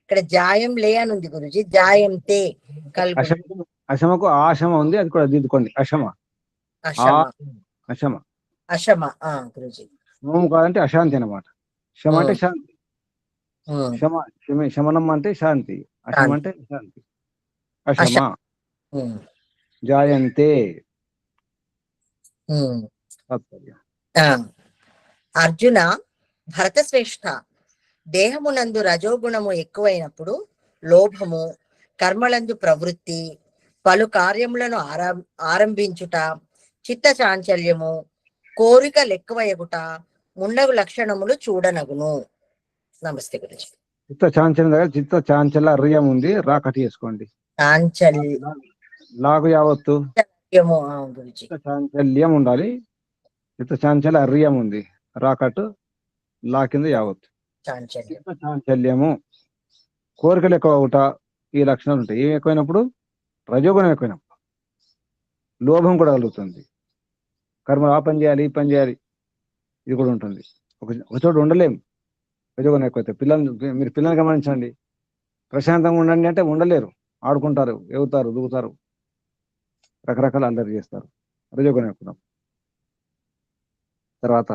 ఇక్కడ జాయం లే అని ఉంది గురుజీ, జాయంతే కల్గును. అశమకు ఆశమ ఉంది, అది కూడా దిద్దుకోండి. అశమ అశమ అశమ అశమ గురుజీ. శమము కాదంటే అశాంతి అన్నమాట. శమ అంటే శాంతి, శమనం అంటే శాంతి, అశమ అంటే శాంతి. అశమ జాయంతే. అర్జున, భరత శ్రేష్ఠ, దేహమునందు రజోగుణము ఎక్కువైనప్పుడు లోభము, కర్మలందు ప్రవృత్తి, పలు కార్యములను ఆరంభించుట, చిత్త చాంచల్యము, కోరికలు ఎక్కువయగుట ముండగు లక్షణములు చూడనగును. నమస్తే గురుజీ. చిత్త చాంచల్యం దగ్గర చిత్త చాంచల్య అర్యం ఉంది, రాకటి చేసుకోండి. లాగు యావత్తు చాంచల్యం ఉండాలి. చిత్త చాంచల్య అర్యం ఉంది, రాకట్టు లా కింద యావత్తు. చిత్త చాంచల్యము, కోరికలు ఎక్కువ అవుట, ఈ లక్షణాలు ఉంటాయి. ఏమి ఎక్కువైనప్పుడు? రజోగుణం ఎక్కువైనప్పుడు. లోభం కూడా కలుగుతుంది. కర్మ ఆ పని చేయాలి, ఈ పని చేయాలి, ఇది కూడా ఉంటుంది. ఒక చోట ఉండలేము రజోగుణం ఎక్కువైతే. మీరు పిల్లల్ని గమనించండి. ప్రశాంతంగా ఉండండి అంటే ఉండలేరు, ఆడుకుంటారు, ఎగుతారు, దిగుతారు, రకరకాల అల్లరి చేస్తారు. రజోగుణం ఎక్కువ. తర్వాత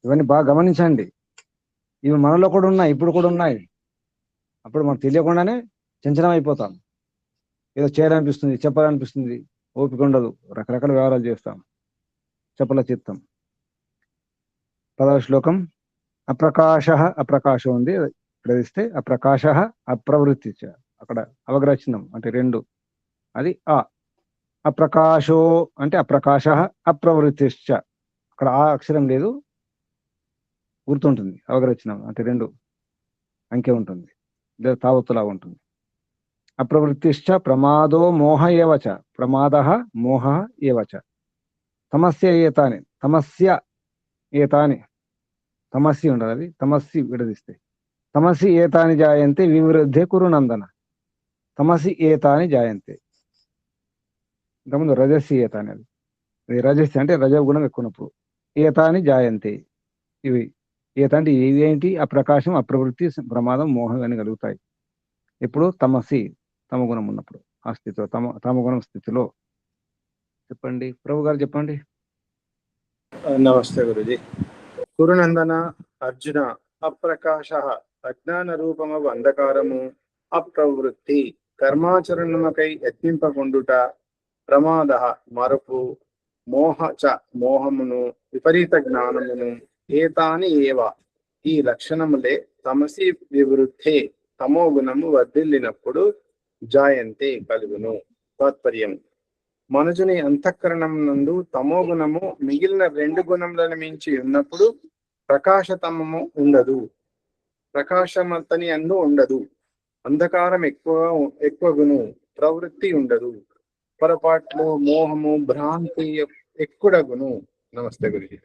ఇవన్నీ బాగా గమనించండి. ఇవి మనలో కూడా ఉన్నాయి, ఇప్పుడు కూడా ఉన్నాయి. అప్పుడు మనకు తెలియకుండానే చంచలం అయిపోతాం. ఏదో చేయాలనిపిస్తుంది, చెప్పాలనిపిస్తుంది, ఓపిక ఉండదు, రకరకాల వ్యవహారాలు చేస్తాం. చెప్పల చిత్తం. 10వ శ్లోకం. అప్రకాశ, అప్రకాశం ఉంది, ప్రదిస్తే అప్రకాశ అప్రవృత్తి. అక్కడ అవగ్రహచిహ్నం అంటే 2, అది అప్రకాశో అంటే అప్రకాశ అప్రవృత్తిశ్చ. అక్కడ ఆ అక్షరం లేదు, గుర్తుంటుంది. అవగ్రహచిహ్నం అంటే 2 అంకె ఉంటుంది, లేదా తావత్తులాగా ఉంటుంది. అప్రవృత్తిశ్చ ప్రమాదో మోహ ఏవచ. ప్రమాద మోహ ఏవచ. తమస్య ఏతాని, తమస్య ఏతాని, తమస్సి ఉండదు, అది తమస్సి విడదీస్తే. తమసి ఏతాని జాయంతే వివృద్ధే కురునందన. తమసి ఏతాని జాయంతే. ఇంతకుముందు రజస్సి ఏతాని, అది రజస్సి అంటే రజోగుణం ఎక్కువనప్పుడు. ఏతాని జాయంతే, ఇవి ఏత అంటే ఇవేంటి? అప్రకాశం, అప్రవృత్తి, ప్రమాదం, మోహం అని కలుగుతాయి. ఇప్పుడు తమసి, తమ గుణం ఉన్నప్పుడు, ఆ స్థితిలో, తమ గుణం స్థితిలో. చెప్పండి ప్రభు గారు, చెప్పండి. నమస్తే గురుజీ. కురునందన, అర్జున, అప్రకాశ అజ్ఞాన రూపము అంధకారము, అప్రవృత్తి కర్మాచరణముకై యత్నింపకుండుట, ప్రమాద మరుపు, మోహ చ మోహమును, విపరీత జ్ఞానమును, ఏతాని ఏవ ఈ లక్షణములే తమసి వివృద్ధే తమో గుణము వర్ధిల్లినప్పుడు జాయంతే కలుగును. తాత్పర్యం: మనుజుని అంతఃకరణం నందు తమో గుణము మిగిలిన 2 గుణములను మించి ఉన్నప్పుడు ప్రకాశతమము ఉండదు, ప్రకాశమతని అందు ఉండదు, అంధకారం ఎక్కువగును, ప్రవృత్తి ఉండదు, పొరపాట్లు, మోహము, భ్రాంతి ఎక్కువగును. నమస్తే గురుజీ.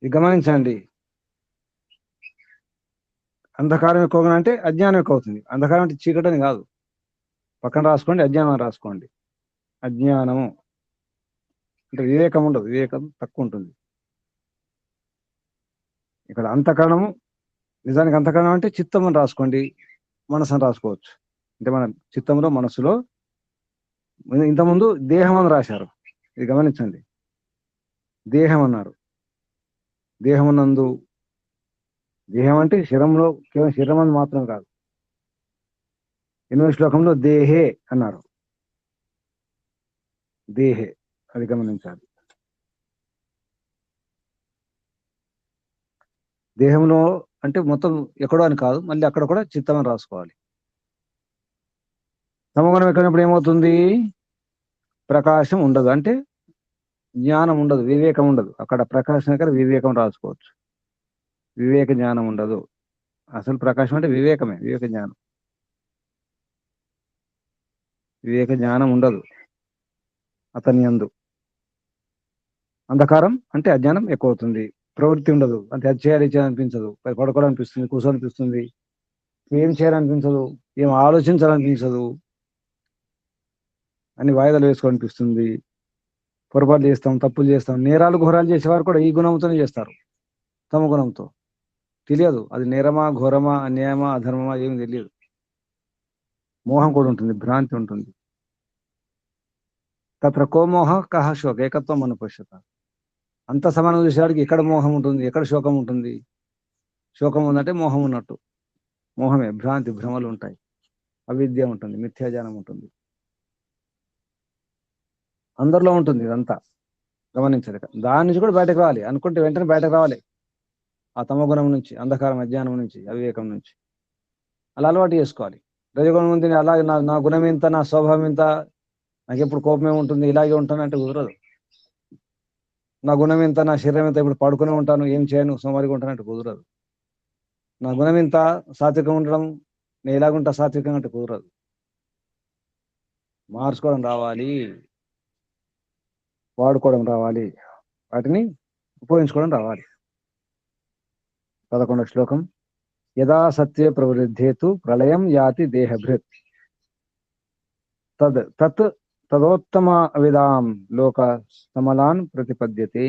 గమనించండి, అంధకారం ఎక్కువగా అంటే అజ్ఞానం ఎక్కువ అవుతుంది. అంధకారం అంటే చీకటని కాదు, పక్కన రాసుకోండి, అజ్ఞానం రాసుకోండి. అజ్ఞానము అంటే వివేకం ఉండదు, వివేకం తక్కువ ఉంటుంది. ఇక్కడ అంతఃకరణము, నిజానికి అంతఃకరణం అంటే చిత్తం అని రాసుకోండి, మనసు అని రాసుకోవచ్చు. అంటే మన చిత్తంలో మనసులో ఇంతకుముందు దేహం అని రాశారు, ఇది గమనించండి. దేహం అన్నారు, దేహమునందు, దేహం అంటే శరీరంలో కేవలం శరీరం అని మాత్రం కాదు. 8వ శ్లోకంలో దేహే అన్నారు, దేహే, అది గమనించాలి. దేహంలో అంటే మొత్తం ఎక్కడో అని కాదు, మళ్ళీ అక్కడ కూడా చిత్తం అని రాసుకోవాలి. తమోగుణం ఎక్కడినప్పుడు ఏమవుతుంది? ప్రకాశం ఉండదు, అంటే జ్ఞానం ఉండదు, వివేకం ఉండదు. అక్కడ ప్రకాశం దగ్గర వివేకం రాసుకోవచ్చు. వివేక జ్ఞానం ఉండదు. అసలు ప్రకాశం అంటే వివేకమే, వివేక జ్ఞానం. వివేక జ్ఞానం ఉండదు అతని యందు. అంధకారం అంటే అజ్ఞానం ఎక్కువ అవుతుంది. ప్రవృత్తి ఉండదు, అంటే అది చేయాలి చేయాలనిపించదు, పడుకోవాలనిపిస్తుంది, కూర్చోనిపిస్తుంది, ఏం చేయాలనిపించదు, ఏం ఆలోచించాలనిపించదు, అన్ని వాయిదాలు వేసుకోవాలనిపిస్తుంది. పొరపాటు చేస్తాం, తప్పులు చేస్తాం. నేరాలు ఘోరాలు చేసేవారు కూడా ఈ గుణంతోనే చేస్తారు, తమ గుణంతో. తెలియదు అది నేరమా, ఘోరమా, అన్యాయమా, అధర్మమా ఏమి తెలియదు. మోహం కూడా ఉంటుంది, భ్రాంతి ఉంటుంది. తత్ర కోమోహ కహ శోక ఏకత్వం అనుపశ్యత. అంత సమానం చూసేవాడికి ఎక్కడ మోహం ఉంటుంది, ఎక్కడ శోకం ఉంటుంది? శోకం ఉందంటే మోహం ఉన్నట్టు. మోహమే, భ్రాంతి, భ్రమలు ఉంటాయి, అవిద్య ఉంటుంది, మిథ్యాజ్ఞానం ఉంటుంది. అందరిలో ఉంటుంది ఇదంతా, గమనించాలి. దాని నుంచి కూడా బయటకు రావాలి అనుకుంటే వెంటనే బయటకు రావాలి, ఆ తమోగుణం నుంచి, అంధకారం, అజ్ఞానం నుంచి, అవివేకం నుంచి. అలా అలవాటు చేసుకోవాలి. రజగుణం ఉంది, అలాగే నా గుణం ఇంత, నా స్వభావం ఇంత, నాకు ఎప్పుడు కోపమే ఉంటుంది, ఇలాగే ఉంటానంటే కుదరదు. నా గుణం ఇంత, నా శరీరం ఇంత, ఇప్పుడు పడుకునే ఉంటాను, ఏం చేయను, సోమరిగా ఉంటానంటే కుదరదు. నా గుణం ఇంత, సాత్వికంగా ఉండడం, నేను ఇలాగుంటా సాత్వికంగా అంటే కుదరదు. మార్చుకోవడం రావాలి, వాడుకోవడం రావాలి, వాటిని ఉపయోగించుకోవడం రావాలి. 11వ శ్లోకం. యదా సత్యే ప్రవృద్ధేతు ప్రళయం యాతి దేహభృత్ తదోత్తమ విదాం లోక సమలాన్ ప్రతిపద్యతే.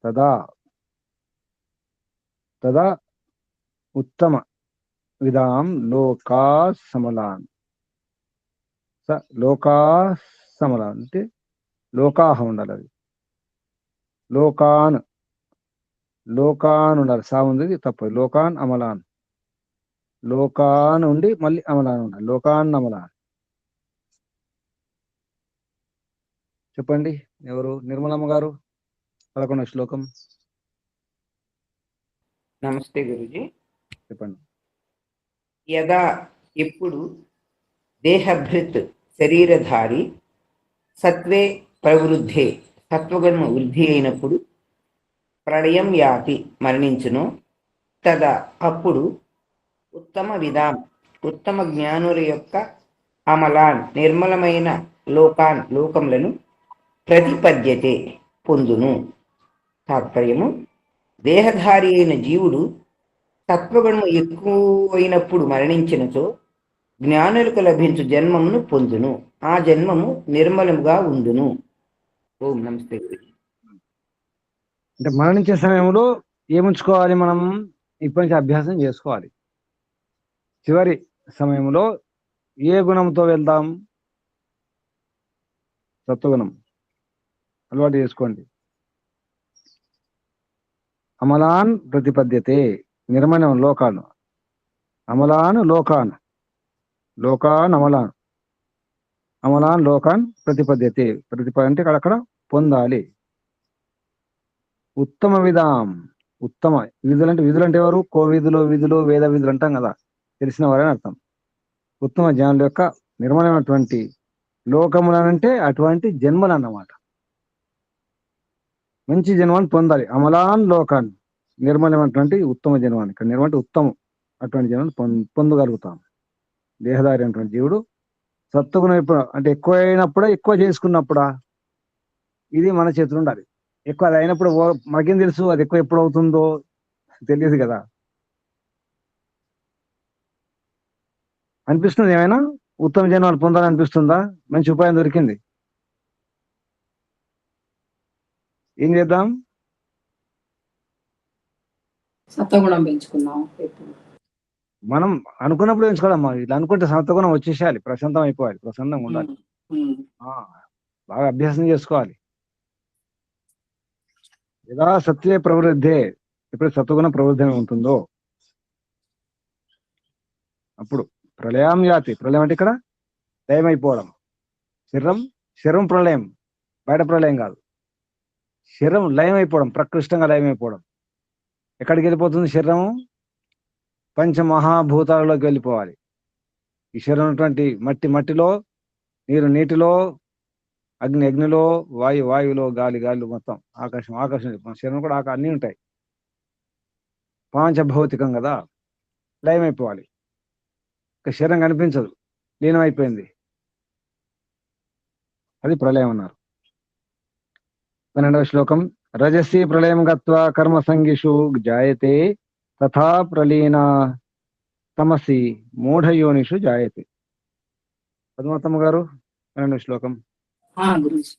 తదా ఉత్తమ విదాం లోకా సమలాన్. లోకా సమలాన్ అంటే లోకాహ ఉండాలి, అది లోకాన్ ఉండాలి, సా ఉంది తప్పదు. లోకాన్ అమలాన్, లోకాన్ ఉండి మళ్ళీ అమలాన్ ఉండాలి, లోకాన్ అమలాన్. చెప్పండి ఎవరు? నిర్మలమ్మ గారు, 11వ శ్లోకం నమస్తే గురుజీ. చెప్పండి. యదా ఎప్పుడు దేహభృత్ శరీరధారి సత్వే ప్రవృద్ధే సత్వగుణ వృద్ధి అయినప్పుడు ప్రళయం యాతి మరణించును. తదా అప్పుడు ఉత్తమ విధాం ఉత్తమ జ్ఞానుల యొక్క అమలాన్ నిర్మలమైన లోకములను ప్రతిపద్యతే పొందును. తాత్పర్యము: దేహధారి అయిన జీవుడు సత్వగుణము ఎక్కువైనప్పుడు మరణించినచో జ్ఞానులకు లభించు జన్మమును పొందును. ఆ జన్మము నిర్మలముగా ఉండును. ఓం నమస్తే. అంటే మరణించే సమయంలో ఏముంచుకోవాలి? మనం ఇప్పటి నుంచి అభ్యాసం చేసుకోవాలి. చివరి సమయంలో ఏ గుణంతో వెళ్దాం? సత్వగుణం అలవాటు చేసుకోండి. అమలాన్ ప్రతిపద్యతే, నిర్మలం లోకాను, అమలాన్ లోకాన్, లోకాన్ అమలాన్, అమలాన్ లోకాన్ ప్రతిపద్యతే. అంటే అక్కడ పొందాలి. ఉత్తమ విధాం, ఉత్తమ విధులు అంటే, విధులు అంటే ఎవరు? కోవిధులు, విధులు, వేద విధులు అంటాం కదా, తెలిసిన వారని అర్థం. ఉత్తమ జ్ఞానుల యొక్క నిర్మలమైనటువంటి లోకములనంటే అటువంటి జన్మలు అన్నమాట. మంచి జన్మాన్ని పొందాలి. అమలాన్ లోకాన్, నిర్మలమైనటువంటి ఉత్తమ జన్మాన్ని. ఇక్కడ నిర్మల అంటే ఉత్తమం, అటువంటి జన్మాన్ని పొందగలుగుతాం. దేహదారి అయినటువంటి జీవుడు సత్వగుణం ఎప్పుడు అంటే ఎక్కువ అయినప్పుడా, ఎక్కువ చేసుకున్నప్పుడా? ఇది మన చేతులు ఉండాలి. ఎక్కువ అది అయినప్పుడు మనకేం తెలుసు అది ఎక్కువ ఎప్పుడు అవుతుందో? తెలియదు కదా. అనిపిస్తుంది ఏమైనా ఉత్తమ జన్మలు పొందాలనిపిస్తుందా? మంచి ఉపాయం దొరికింది. ఏం చేద్దాం? సత్వగుణం పెంచుకున్నాం ఎప్పుడు. మనం అనుకున్నప్పుడు ఎంచుకోవాలమ్మా. ఇట్లా అనుకుంటే సత్వగుణం వచ్చేసేయాలి, ప్రశాంతం అయిపోవాలి, ప్రశాంతంగా ఉండాలి. బాగా అభ్యాసం చేసుకోవాలి. యదా సత్వే ప్రవృద్ధే, ఎప్పుడు సత్వగుణ ప్రవృద్ధి ఉంటుందో అప్పుడు ప్రళయం యాతి. ప్రళయం అంటే ఇక్కడ లయం అయిపోవడం. శరీరం ప్రళయం, బయట ప్రళయం కాదు. శరీరం లయం అయిపోవడం, ప్రకృష్టంగా లయం అయిపోవడం. ఎక్కడికి వెళ్ళిపోతుంది శరీరము? పంచమహాభూతాలలోకి వెళ్ళిపోవాలి. ఈ శరీరం ఉన్నటువంటి మట్టిలో, నీటిలో, అగ్నిలో, వాయువులో, గాలిలో, మొత్తం ఆకాశం. మన శరీరం కూడా అన్నీ ఉంటాయి. పాంచభౌతికం కదా, లయం అయిపోవాలి. ఇక శరీరం కనిపించదు, లీనం అయిపోయింది. అది ప్రళయం అన్నారు. 12వ శ్లోకం. రజసి ప్రళయం గత్వా కర్మ సంగిషు జాయతే తథా ప్రలీన తమసి మూఢయోనిషు జాయతే. పద్మావతమ్మ గారు 12వ శ్లోకం. గురుజీ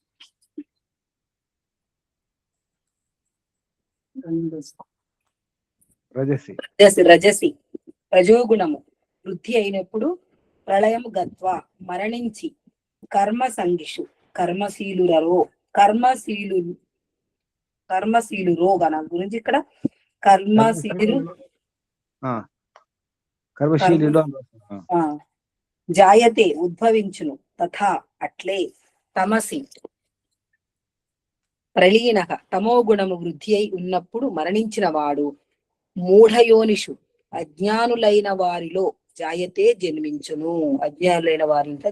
రజసి రజోగుణము వృద్ధి అయినప్పుడు ప్రళయము గత్వ మరణించి కర్మ సంగిషు కర్మశీలురో గణ గురించి ఇక్కడ కర్మశీలు జాయతే ఉద్భవించును తథా అట్లే తమసి ప్రలీన తమో గుణము వృద్ధి అయి ఉన్నప్పుడు మరణించిన వాడు మూఢయోనిషు అజ్ఞానులైన వారిలో జాయతే జన్మించును. అజ్ఞానులైన వారింట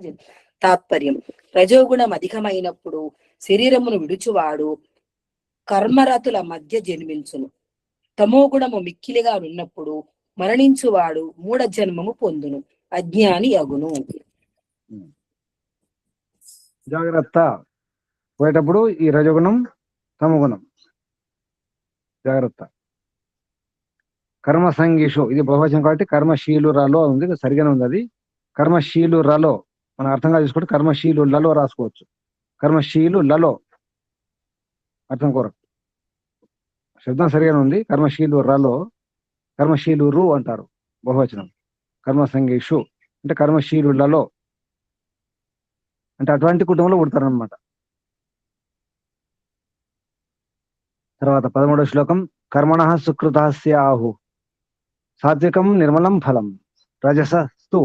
తాత్పర్యం. రజోగుణం అధికమైనప్పుడు శరీరమును విడుచువాడు కర్మరతుల మధ్య జన్మించును. తమో గుణము మిక్కిలిగా ఉన్నప్పుడు మరణించువాడు మూఢ జన్మము పొందును, అజ్ఞాని అగును. జాగ్రత్త. పోయేటప్పుడు ఈ రజగుణం తమగుణం జాగ్రత్త. కర్మ సంగీషు, ఇది బహువచనం కాబట్టి కర్మశీలురాలో ఉంది, సరిగానే ఉంది. అది కర్మశీలురాలో మనం అర్థంగా చూసుకుంటే కర్మశీలులలో రాసుకోవచ్చు. కర్మశీలులలో అర్థం కోరకు శబ్దం సరిగానే ఉంది. కర్మశీలురాలో, కర్మశీలురు అంటారు బహువచనం. కర్మ సంగీషు అంటే కర్మశీలులలో, అంటే అటువంటి కుటుంబంలో పుడతారనమాట. తర్వాత 13వ శ్లోకం. కర్మణః సుకృతస్య ఆహు సాత్వికం నిర్మలం ఫలం, రజసస్తు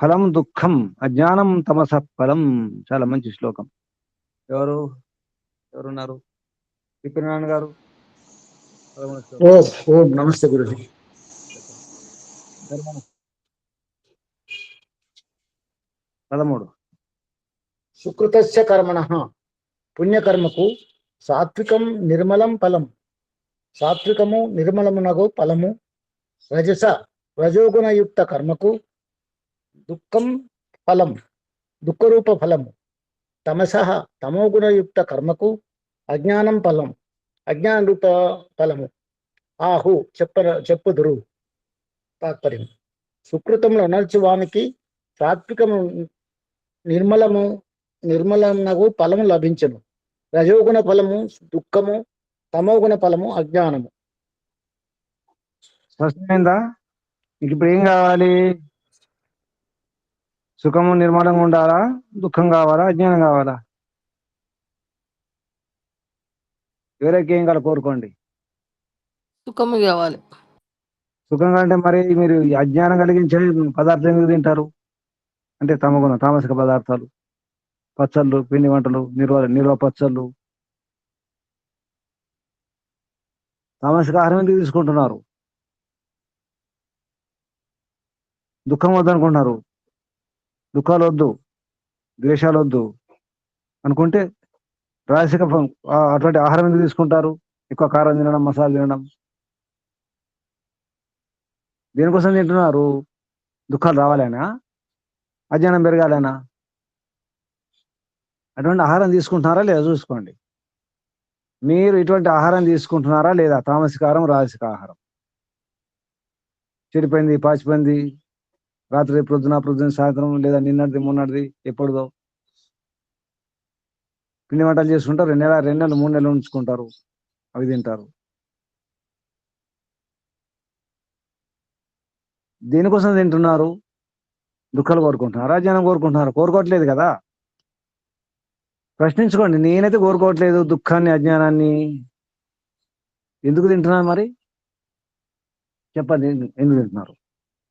ఫలం దుఃఖం, అజ్ఞానం తమస ఫలం. చాలా మంచి శ్లోకం. ఎవరున్నారు? విపినారాయణ గారు. ఓం నమస్తే గురుజీ. 13. సుకృతస్య కర్మణః పుణ్యకర్మకు సాత్వికం నిర్మలం ఫలం, సాత్వికము నిర్మలమునగు ఫలము. రజోగుణయుక్త కర్మకు దుఃఖం ఫలం, దుఃఖరూప ఫలము. తమసః తమోగుణయుక్త కర్మకు అజ్ఞానం ఫలం, అజ్ఞాన రూప ఫలము. ఆహు చెప్పుదురు. తాత్పర్యం. సుకృతంలో నడుచువానికి సాత్వికము నిర్మలమునగు ఫలము లభించను. రజోగుణ ఫలము దుఃఖము, తమోగుణ ఫలము అజ్ఞానము. స్పష్టమైందా? మీకు ఇప్పుడు ఏం కావాలి? సుఖము నిర్మలంగా ఉండాలా, దుఃఖం కావాలా, అజ్ఞానం కావాలా? ఎవరికి ఏం కావాలి కోరుకోండి. సుఖము కావాలి. సుఖంగా అంటే మరి మీరు అజ్ఞానం కలిగించే పదార్థం ఎందుకు తింటారు? అంటే తమగుణ తామసిక పదార్థాలు, పచ్చళ్ళు, పిండి వంటలు, నిల్వ పచ్చళ్ళు, తామసిక ఆహారం ఎందుకు తీసుకుంటున్నారు? దుఃఖం వద్దనుకుంటున్నారు. దుఃఖాలు వద్దు, ద్వేషాలు వద్దు అనుకుంటే రాజసిక అటువంటి ఆహారం ఎందుకు తీసుకుంటారు? ఎక్కువ కారం తినడం, మసాలా తినడం. దేనికోసం తింటున్నారు? దుఃఖాలు రావాలేనా, అజ్ఞానం పెరగాలేనా? అటువంటి ఆహారం తీసుకుంటున్నారా లేదా చూసుకోండి. మీరు ఇటువంటి ఆహారం తీసుకుంటున్నారా లేదా? తామసిక ఆహారం, రాజసిక ఆహారం. చెడిపోయింది, పాచిపోయింది, రాత్రి ప్రొద్దున సాయంత్రం లేదా నిన్నటిది మొన్నటిది ఎప్పుడుదో పిండి వంటలు చేసుకుంటారు. 2 నెలలు 3 నెలలు ఉంచుకుంటారు, అవి తింటారు. దేనికోసం తింటున్నారు? దుఃఖాలు కోరుకుంటున్నారా, అజ్ఞానం కోరుకుంటున్నారు? కోరుకోవట్లేదు కదా. ప్రశ్నించుకోండి. నేనైతే కోరుకోవట్లేదు దుఃఖాన్ని, అజ్ఞానాన్ని. ఎందుకు తింటున్నారు మరి? చెప్పండి, ఎందుకు తింటున్నారు?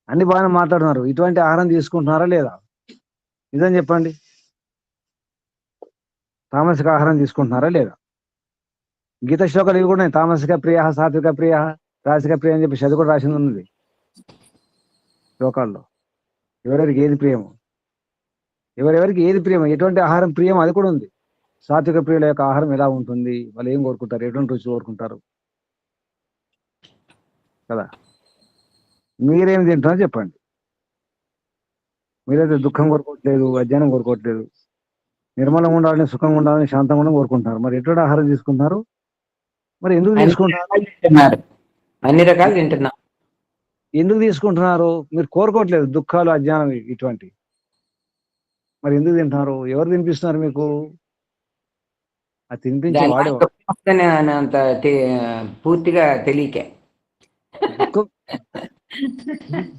అన్ని బాగానే మాట్లాడుతున్నారు. ఇటువంటి ఆహారం తీసుకుంటున్నారా లేదా? నిజం చెప్పండి. తామసిక ఆహారం తీసుకుంటున్నారా లేదా? గీత శ్లోకాలు ఇవి కూడా ఉన్నాయి. తామసిక ప్రియ, సాత్విక ప్రియ, రాసిక ప్రియ అని చెప్పి అది కూడా రాసింది ఉన్నది శ్లోకాల్లో. ఎవరెవరికి ఏది ప్రియమో, ఎవరెవరికి ఏది ప్రియమో, ఎటువంటి ఆహారం ప్రియమో అది కూడా ఉంది. సాత్విక ప్రియుల యొక్క ఆహారం ఎలా ఉంటుంది, వాళ్ళు ఏం కోరుకుంటారు, ఎటువంటి రుచి కోరుకుంటారు కదా. మీరేం తింటున్నారో చెప్పండి. మీరైతే దుఃఖం కోరుకోవట్లేదు, అజ్ఞానం కోరుకోవట్లేదు, నిర్మలంగా ఉండాలని, సుఖంగా ఉండాలని, శాంతంగా ఉండాలని కోరుకుంటున్నారు. మరి ఎటువంటి ఆహారం తీసుకుంటున్నారు? మరి ఎందుకు తీసుకుంటున్నారు? అన్ని రకాలు తింటున్నా. ఎందుకు తీసుకుంటున్నారు? మీరు కోరుకోవట్లేదు దుఃఖాలు, అజ్ఞానం ఇటువంటి. మరి ఎందుకు తింటున్నారు? ఎవరు తినిపిస్తున్నారు మీకు? అది తినిపించే వాడే అంత పూర్తిగా తెలియక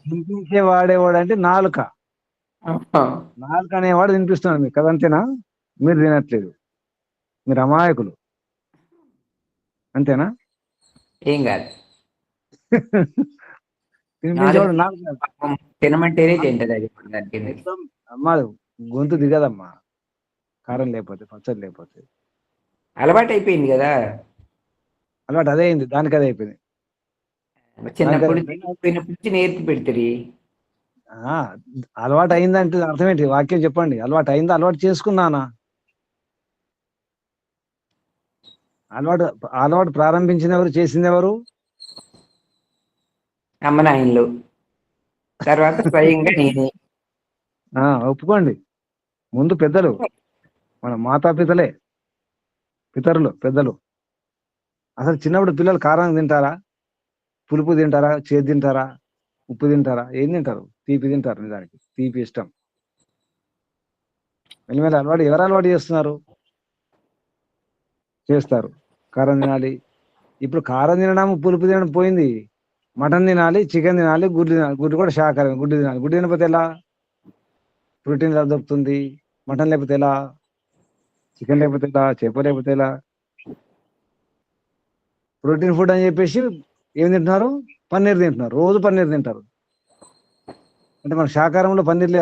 తినిపించే వాడేవాడు అంటే నాలుక అనేవాడు తినిపిస్తున్నాడు మీకు. కదంతేనా? మీరు తినట్లేదు, మీరు అమాయకులు. అంతేనా? ఏం కాదు. తినిపించేవాడు నాలుక. తినమంటేనే తింటది అది. అమ్మా గొంతు దిగదమ్మా కారం లేకపోతే, పచ్చడి లేకపోతే. అలవాటు అయిపోయింది కదా. అలవాటు అదే అయింది, దానికి అదే అయిపోయింది. చిన్నప్పుడు నుంచి నేర్పి పెడతారు. అలవాటు అయిందంటే అర్థం ఏంటి? వాక్యం చెప్పండి. అలవాటు అయిందా, అలవాటు చేసుకున్నానా? అలవాటు ప్రారంభించిన ఎవరు, చేసింది ఎవరు? అమ్మ నాయనలు, తర్వాత స్వయంగా నేనే. ఒప్పుకోండి. ముందు పెద్దలు, మన మాతాపితలే, పితరులు, పెద్దలు. అసలు చిన్నప్పుడు పిల్లలు కారం తింటారా, పులుపు తింటారా, చేదు తింటారా, ఉప్పు తింటారా? ఏం తింటారు? తీపి తింటారు. నిజానికి తీపి ఇష్టం. మెల్లమెల్ల అలవాటు ఎవరు అలవాటు చేస్తున్నారు? చేస్తారు. కారం తినాలి. ఇప్పుడు కారం తినడం, పులుపు తినడం పోయింది. మటన్ తినాలి, చికెన్ తినాలి, గుడ్లు తినాలి. గుడ్డు కూడా శాకాహారం. గుడ్డు తినాలి. గుడ్డు తినకపోతే ఎలా? ప్రోటీన్ ఎలా దొరుకుతుంది? మటన్ లేకపోతే ఎలా? చికెన్ లేకపోతే ఎలా? చేప లేకపోతే ఎలా? ప్రోటీన్ ఫుడ్ అని చెప్పేసి ఏం తింటున్నారు? పన్నీర్ తింటున్నారు. రోజు పన్నీర్ తింటారు. అంటే మన శాకాహారంలో పన్నీర్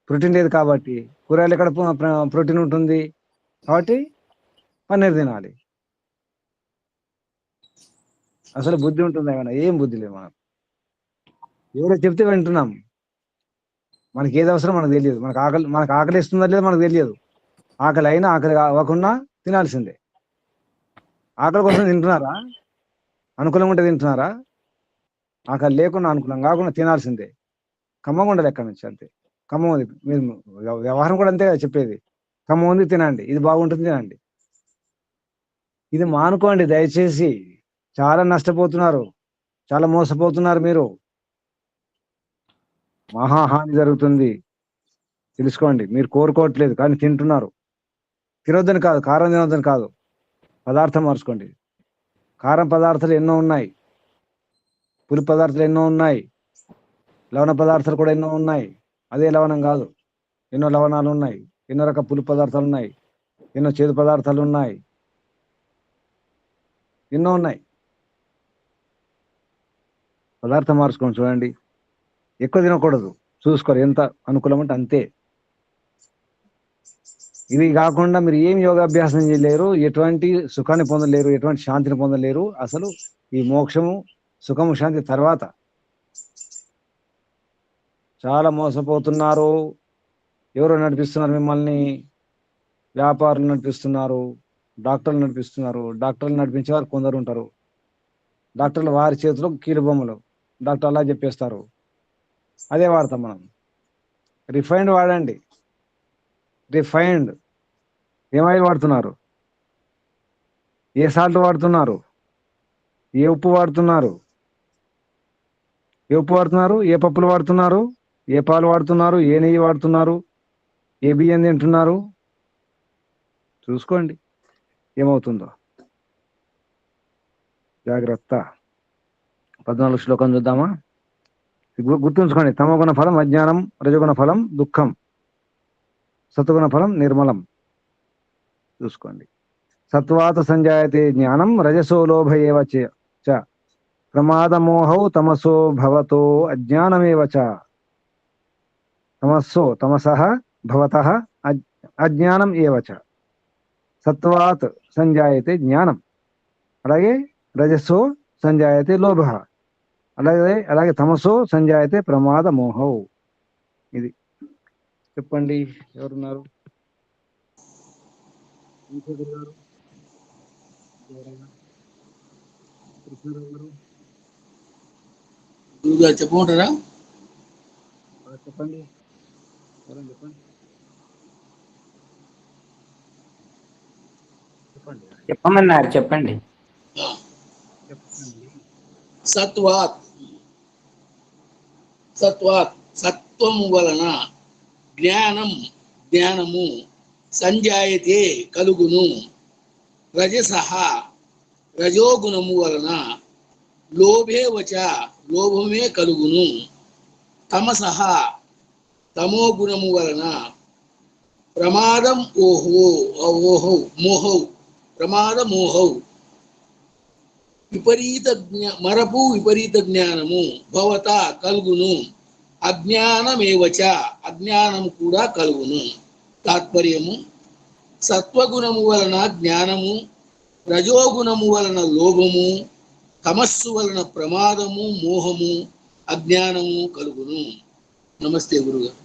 ప్రోటీన్ లేదు కాబట్టి, కూరగాయలు ఎక్కడ ప్రోటీన్ ఉంటుంది కాబట్టి పన్నీర్ తినాలి. అసలు బుద్ధి ఉంటుంది ఏమైనా? ఏం బుద్ధి లేదు మనకు. ఎవరో చెప్తే వింటున్నాం. మనకి ఏది అవసరం మనకు తెలియదు. మనకు ఆకలి ఇస్తుందా లేదా మనకు తెలియదు. ఆకలి అయినా ఆకలి అవ్వకుండా తినాల్సిందే. ఆకలి కోసం తింటున్నారా? అనుకూలంగా ఉంటే తింటున్నారా? ఆకలి లేకుండా, అనుకూలం కాకుండా తినాల్సిందే. ఖమ్మం ఉండదు ఎక్కడి నుంచి. అంతే. ఖమ్మం ఉంది. మీరు వ్యవహారం కూడా అంతే కదా చెప్పేది. ఖమ్మం ఉంది, తినండి. ఇది బాగుంటుంది, తినండి. ఇది మానుకోండి దయచేసి. చాలా నష్టపోతున్నారు, చాలా మోసపోతున్నారు మీరు. మహాహాని జరుగుతుంది, తెలుసుకోండి. మీరు కోరుకోవట్లేదు కానీ తింటున్నారు. తినొద్దని కాదు, కారం తినొద్దని కాదు, పదార్థం మార్చుకోండి. కారం పదార్థాలు ఎన్నో ఉన్నాయి, పులి పదార్థాలు ఎన్నో ఉన్నాయి, లవణ పదార్థాలు కూడా ఎన్నో ఉన్నాయి. అదే లవణం కాదు, ఎన్నో లవణాలు ఉన్నాయి, ఎన్నో రకాల పులి పదార్థాలు ఉన్నాయి, ఎన్నో చేదు పదార్థాలు ఉన్నాయి, ఎన్నో ఉన్నాయి. పదార్థం మార్చుకొని చూడండి. ఎక్కువ తినకూడదు, చూసుకోరు. ఎంత అనుకూలం అంటే అంతే. ఇవి కాకుండా మీరు ఏం యోగాభ్యాసం చేయలేరు, ఎటువంటి సుఖాన్ని పొందలేరు, ఎటువంటి శాంతిని పొందలేరు. అసలు ఈ మోక్షము, సుఖము, శాంతి తర్వాత. చాలా మోసపోతున్నారు. ఎవరు నడిపిస్తున్నారు మిమ్మల్ని? వ్యాపారులు నడిపిస్తున్నారు, డాక్టర్లు నడిపిస్తున్నారు. డాక్టర్లు నడిపించేవారు కొందరు ఉంటారు. డాక్టర్లు వారి చేతిలో కీలు బొమ్మలు. డాక్టర్ అలా చెప్పేస్తారు, అదే వాడతాం మనం. రిఫైండ్ వాడండి. రిఫైండ్. ఏం ఆయిల్ వాడుతున్నారు? ఏ సాల్ట్ వాడుతున్నారు? ఏ ఉప్పు వాడుతున్నారు? ఏ ఉప్పు వాడుతున్నారు? ఏ పప్పులు వాడుతున్నారు? ఏ పాలు వాడుతున్నారు, ఏ నెయ్యి వాడుతున్నారు, ఏ బియ్యం తింటున్నారు చూసుకోండి ఏమవుతుందో. జాగ్రత్త. 14 శ్లోకం చూద్దామా. గుర్తుంచుకోండి, తమోగుణ ఫలం అజ్ఞానం, రజగుణ ఫలం దుఃఖం, సత్వగుణ ఫలం నిర్మలం. చూసుకోండి. సత్వాత సంజాయతే జ్ఞానం, రజసో లోభ ఏవ చ ప్రమాదమోహౌ తమసో భవతో అజ్ఞానమేవ చ. తమసః భవతః అజ్ఞానం ఏవ చ. సత్వాత్ సంజాయతే జ్ఞానం, అలాగే రజసో సంజాయతే లోభ, అలాగే తమసో సంజాయతే ప్రమాద మోహౌ. ఇది చెప్పండి. ఎవరున్నారు? చెప్పమంటారా? చెప్పండి. చెప్పండి. చెప్పమన్నారు, చెప్పండి. సత్వాత్ సత్వము వలన జ్ఞానము సంజాయతే కలుగును. రజసః రజోగుణము వలన లోభేవచ లోభమే కలుగును. తమసః తమోగుణము వలన ప్రమాదం మోహౌ విపరీత జ్ఞానము భవత కలుగును. అజ్ఞానమేవచ అజ్ఞానం కూడా కలుగును. తాత్పర్యము: సత్వగుణము వలన జ్ఞానము, రజోగుణము వలన లోభము, తమస్సు వలన ప్రమాదము, మోహము, అజ్ఞానము కలుగును. నమస్తే గురుగారు.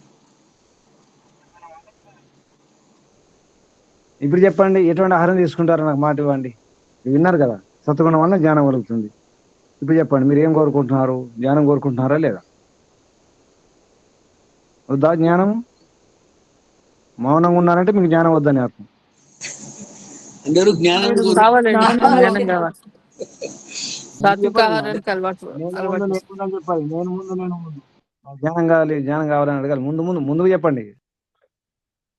ఇప్పుడు చెప్పండి, ఎటువంటి ఆహారం తీసుకుంటారో నాకు మాట ఇవ్వండి. విన్నారు కదా, సత్వగుణం వల్ల జ్ఞానం కలుగుతుంది. ఇప్పుడు చెప్పండి, మీరు ఏం కోరుకుంటున్నారు? జ్ఞానం కోరుకుంటున్నారా లేదా? వద్దా జ్ఞానం? మౌనంగా ఉన్నారంటే మీకు జ్ఞానం వద్దని అర్థం. అందరూ జ్ఞానం కావాలండి, జ్ఞానం కావాలి. సాత్విక ఆహారానికి అలవాటు చెప్పాలి. నేను జ్ఞానం కావాలని అడగాలి. ముందు చెప్పండి.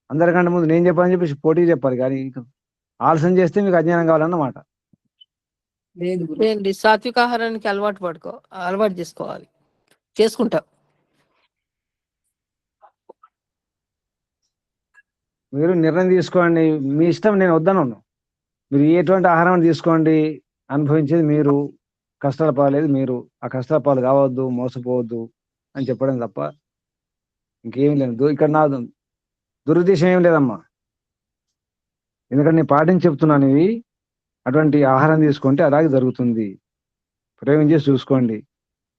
అందరికంటే ముందు నేను చెప్పాలని చెప్పేసి పోటీకి చెప్పాలి. కానీ ఆలస్యం చేస్తే మీకు అజ్ఞానం కావాలన్నమాట. ఏంటి, సాత్విక ఆహారానికి అలవాటు చేసుకుంటా. మీరు నిర్ణయం తీసుకోండి, మీ ఇష్టం. నేను వద్దనను. మీరు ఎటువంటి ఆహారం తీసుకోండి, అనుభవించేది మీరు, కష్టాల పాలేదు మీరు. ఆ కష్టాల పాలు కావద్దు, మోసపోవద్దు అని చెప్పడం తప్ప ఇంకేం లేదు. ఇక్కడ నా దురుద్దేశం ఏం లేదమ్మా. ఎందుకంటే నేను పాటించి చెప్తున్నాను. ఇవి అటువంటి ఆహారం తీసుకుంటే అలాగే జరుగుతుంది. ప్రయోగం చేసి చూసుకోండి.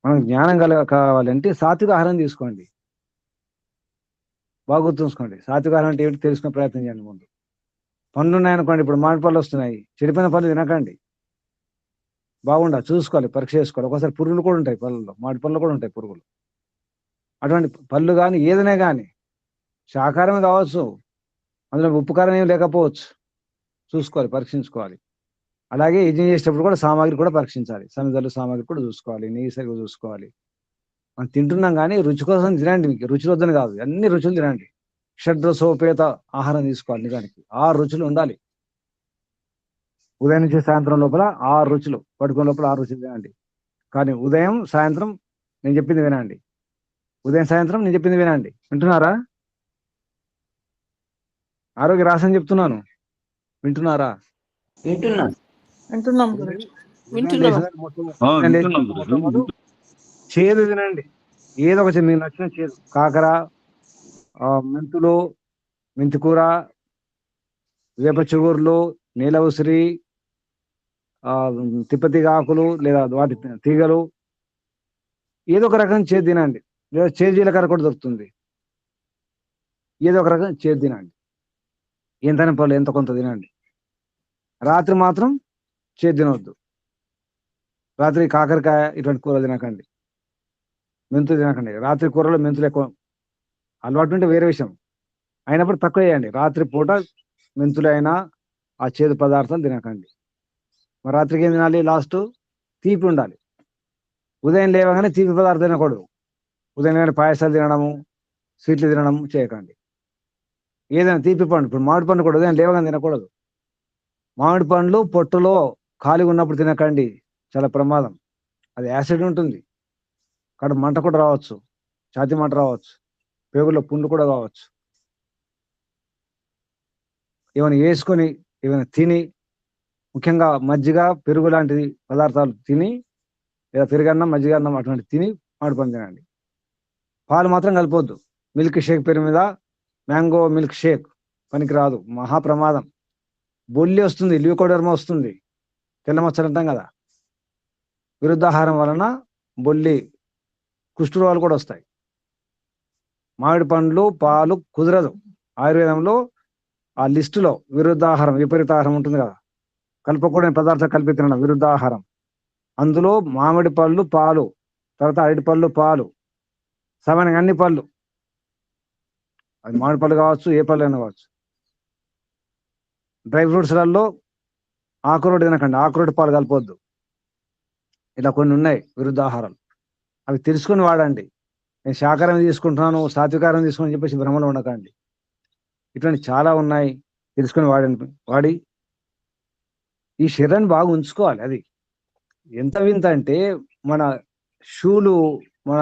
మనం జ్ఞానం కావాలంటే సాత్విక ఆహారం తీసుకోండి. బాగా గుర్తుంచుకోండి. సాత్విక ఆహారం అంటే ఏమిటి తెలుసుకునే ప్రయత్నం చేయండి. ముందు పండ్లు ఉన్నాయనుకోండి, ఇప్పుడు మామిడి పళ్ళు వస్తున్నాయి, చెడిపోయిన పళ్ళు తినకండి. బాగుండా చూసుకోవాలి, పరీక్ష చేసుకోవాలి. ఒకసారి పురుగులు కూడా ఉంటాయి పళ్ళలో, మామిడి పళ్ళు కూడా ఉంటాయి పురుగులు. అటువంటి పళ్ళు కానీ ఏదైనా కానీ శాకాహారమే కావచ్చు, అందులో ఉప్పు కారం ఏం లేకపోవచ్చు. చూసుకోవాలి, పరీక్షించుకోవాలి. అలాగే యజ్ఞం చేసేటప్పుడు కూడా సామాగ్రి కూడా పరీక్షించాలి. సమిధలు సామాగ్రి కూడా చూసుకోవాలి, నెయ్యి సరిగ్గా చూసుకోవాలి. మనం తింటున్నాం కానీ రుచి కోసం తినండి. మీకు రుచులు వద్దని కాదు, అన్ని రుచులు తినండి. షడ్రసోపేత ఆహారం తీసుకోవాలి. నిజానికి 6 రుచులు ఉండాలి. ఉదయం నుంచి సాయంత్రం లోపల 6 రుచులు, పడుకునే లోపల 6 రుచులు తినండి. కానీ ఉదయం సాయంత్రం నేను చెప్పింది వినండి. ఉదయం సాయంత్రం నేను చెప్పింది వినండి. వింటున్నారా? ఆరోగ్య రాసని చెప్తున్నాను, వింటున్నారా? వింటున్నాం. చేదు తినండి. ఏదో ఒక మీకు నచ్చిన చేదు, కాకర, మెంతులు, మెంతికూర, వేప చిగుర్లు, నీల ఉసిరి, తిప్పతిగా ఆకులు లేదా వాటి తీగలు, ఏదో ఒక రకం చేదు తినండి. లేదా చేదు జీలకర్ర కూడా దొరుకుతుంది. ఏదో ఒక రకం చేదు తినండి. ఎంతైనా పర్లేదు, ఎంత కొంత తినండి. రాత్రి మాత్రం చేదు తినవద్దు. రాత్రి కాకరకాయ ఇటువంటి కూరలు తినకండి, మెంతులు తినకండి. రాత్రి కూరలో మెంతులు ఎక్కువ అలవాటు ఉంటే వేరే విషయం, అయినప్పుడు తక్కువ వేయండి. రాత్రి పూట మెంతులు అయినా ఆ చేదు పదార్థాలు తినకండి. మరి రాత్రికి ఏం తినాలి? లాస్ట్ తీపి ఉండాలి. ఉదయం లేవగానే తీపి పదార్థం తినకూడదు. ఉదయం పాయసాలు తినడము, స్వీట్లు తినడం చేయకండి. ఏదైనా తీపి పండు, ఇప్పుడు మామిడి పండు కూడా ఉదయం లేవగానే తినకూడదు. మామిడి పండ్లు పొట్టులో ఖాళీగా ఉన్నప్పుడు తినకండి, చాలా ప్రమాదం. అది యాసిడ్ ఉంటుంది, కడుపు మంట కూడా రావచ్చు, ఛాతీ మంట రావచ్చు, పేగుల్లో పుండు కూడా కావచ్చు. ఏమైనా వేసుకొని ఏమైనా తిని, ముఖ్యంగా మజ్జిగ పెరుగు లాంటిది పదార్థాలు తిని, లేదా పెరుగన్నం మజ్జిగ అన్నం అటువంటి తిని మామిడి పండు తినండి. పాలు మాత్రం కలపొద్దు. మిల్క్ షేక్ పేరు మీద మ్యాంగో మిల్క్ షేక్ పనికి రాదు, మహాప్రమాదం. బొల్లి వస్తుంది, ల్యూకోడర్మా వస్తుంది, తెల్ల మచ్చలు అంటాం కదా. విరుద్ధాహారం వలన బొల్లి, కుష్ఠరోగాలు కూడా వస్తాయి. మామిడి పండ్లు పాలు కుదరదు. ఆయుర్వేదంలో ఆ లిస్టులో విరుద్ధాహారం, విపరీతాహారం ఉంటుంది కదా, కలపకూడని పదార్థాలు కలిపి తినడం విరుద్ధాహారం. అందులో మామిడి పళ్ళు పాలు, తర్వాత అరటి పళ్ళు పాలు, సమయానికి అన్ని పళ్ళు, అది మామిడి పళ్ళు కావచ్చు, ఏ పళ్ళు అయినా కావచ్చు. డ్రై ఫ్రూట్స్లలో ఆకురోటి తినకండి, ఆకురోటి పాలు కలపొద్దు. ఇలా కొన్ని ఉన్నాయి విరుద్ధాహారాలు, అవి తెలుసుకొని వాడండి. నేను శాకాహారం తీసుకుంటున్నాను, సాత్వికారం తీసుకుని చెప్పేసి భ్రమలో ఉండకండి. ఇటువంటి చాలా ఉన్నాయి, తెలుసుకొని వాడి ఈ శరీరాన్ని బాగా ఉంచుకోవాలి. అది ఎంత వింత అంటే, మన షూలు, మన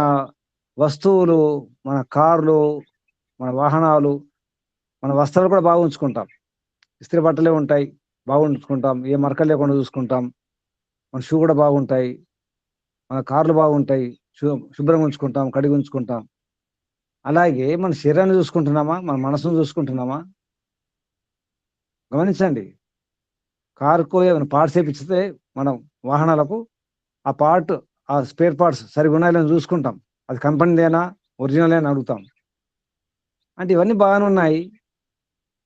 వస్తువులు, మన కార్లు, మన వాహనాలు, మన వస్త్రాలు కూడా బాగా ఉంచుకుంటాం. ఇస్త్రీ బట్టలే ఉంటాయి, బాగా ఉంచుకుంటాం, ఏ మరకలు లేకుండా చూసుకుంటాం. మన షూ కూడా బాగుంటాయి, మన కార్లు బాగుంటాయి, శుభ్రంగా ఉంచుకుంటాం, కడిగి ఉంచుకుంటాం. అలాగే మన శరీరాన్ని చూసుకుంటున్నామా, మన మనసును చూసుకుంటున్నామా? గమనించండి. కారుకు ఏమైనా పార్ట్స్ వేపిస్తే మనం వాహనాలకు ఆ స్పేర్ పార్ట్స్ సరిగా ఉన్నాయని చూసుకుంటాం. అది కంపెనీదేనా, ఒరిజినల్ అని అడుగుతాం. అంటే ఇవన్నీ బాగానే ఉన్నాయి.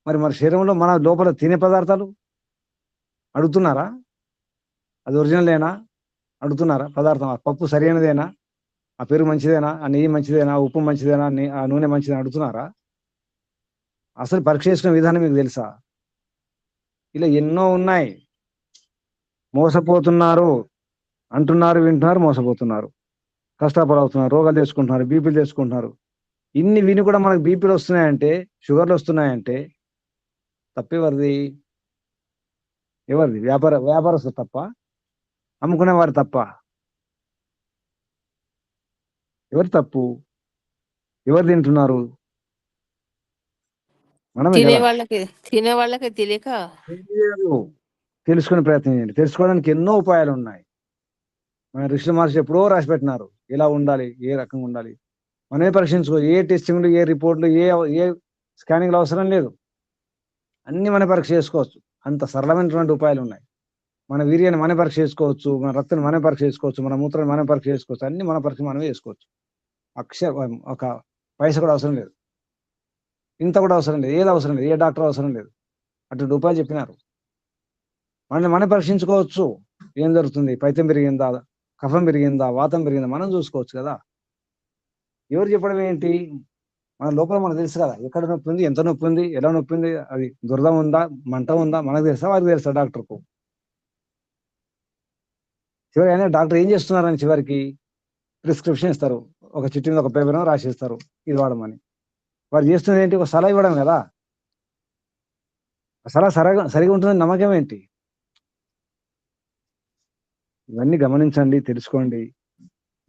మరి మన శరీరంలో మన లోపల తినే పదార్థాలు అడుగుతున్నారా? అది ఒరిజినలేనా అడుగుతున్నారా? పదార్థం ఆ పప్పు సరైనదేనా, ఆ పెరుగు మంచిదేనా, ఆ నెయ్యి మంచిదేనా, ఉప్పు మంచిదేనా, ఆ నూనె మంచిదేనా అడుగుతున్నారా? అసలు పరీక్ష చేసుకునే విధానం మీకు తెలుసా? ఇలా ఎన్నో ఉన్నాయి. మోసపోతున్నారు అంటున్నారు, వింటున్నారు, మోసపోతున్నారు, కష్టాపడవుతున్నారు, రోగాలు తెచ్చుకుంటున్నారు, బీపీలు తెచ్చుకుంటున్నారు. ఇన్ని విని కూడా మనకు బీపీలు వస్తున్నాయంటే, షుగర్లు వస్తున్నాయంటే తప్పెవరిది? ఎవరిది? వ్యాపారస్తులు తప్ప, అమ్ముకునే వారు తప్ప? ఎవరు తప్పు? ఎవరు తింటున్నారు? మనమే తినే కదా. వాళ్ళకి తెలియక తెలుసుకునే ప్రయత్నం చేయండి. తెలుసుకోవడానికి ఎన్నో ఉపాయాలు ఉన్నాయి. మన ఋషుల మహర్షి ఎప్పుడో రాసి పెట్టినారు ఎలా ఉండాలి, ఏ రకంగా ఉండాలి. మనమే పరీక్షించుకో. ఏ టెస్టింగ్లు, ఏ రిపోర్ట్లు, ఏ స్కానింగ్లు అవసరం లేదు. అన్ని మన పరీక్ష చేసుకోవచ్చు. అంత సరళమైనటువంటి ఉపాయాలు ఉన్నాయి. మన వీర్యాన్ని మన పరీక్ష చేసుకోవచ్చు, మన రక్తాన్ని మన పరీక్ష చేసుకోవచ్చు, మన మూత్రాన్ని మన పరీక్ష చేసుకోవచ్చు. అన్ని మన పరీక్ష మనమే చేసుకోవచ్చు. ఒక పైస కూడా అవసరం లేదు, ఇంత కూడా అవసరం లేదు, ఏది అవసరం లేదు, ఏ డాక్టర్ అవసరం లేదు. అటువంటి ఉపాయం చెప్పినారు. మనం పరీక్షించుకోవచ్చు. ఏం జరుగుతుంది, పైత్యం పెరిగిందా, కఫం పెరిగిందా, వాతం పెరిగిందా, మనం చూసుకోవచ్చు కదా. ఎవరు చెప్పడం ఏంటి? మన లోపల మనకు తెలుసు కదా, ఎక్కడ నొప్పి ఉంది, ఎంత నొప్పి ఉంది, ఎలా నొప్పి ఉంది, అది దురద ఉందా, మంట ఉందా, మనకు తెలుసా, వారికి తెలుసా డాక్టర్కు? చివరి అయినా డాక్టర్ ఏం చేస్తున్నారని చివరికి ప్రిస్క్రిప్షన్ ఇస్తారు, ఒక చిట్టి మీద ఒక పేపర్ రాసిస్తారు, ఇది వాడమని. వారు చేస్తుంది ఏంటి? ఒక సలహా ఇవ్వడం కదా. సలహా సరిగా ఉంటుందని నమ్మకం ఏంటి? ఇవన్నీ గమనించండి, తెలుసుకోండి.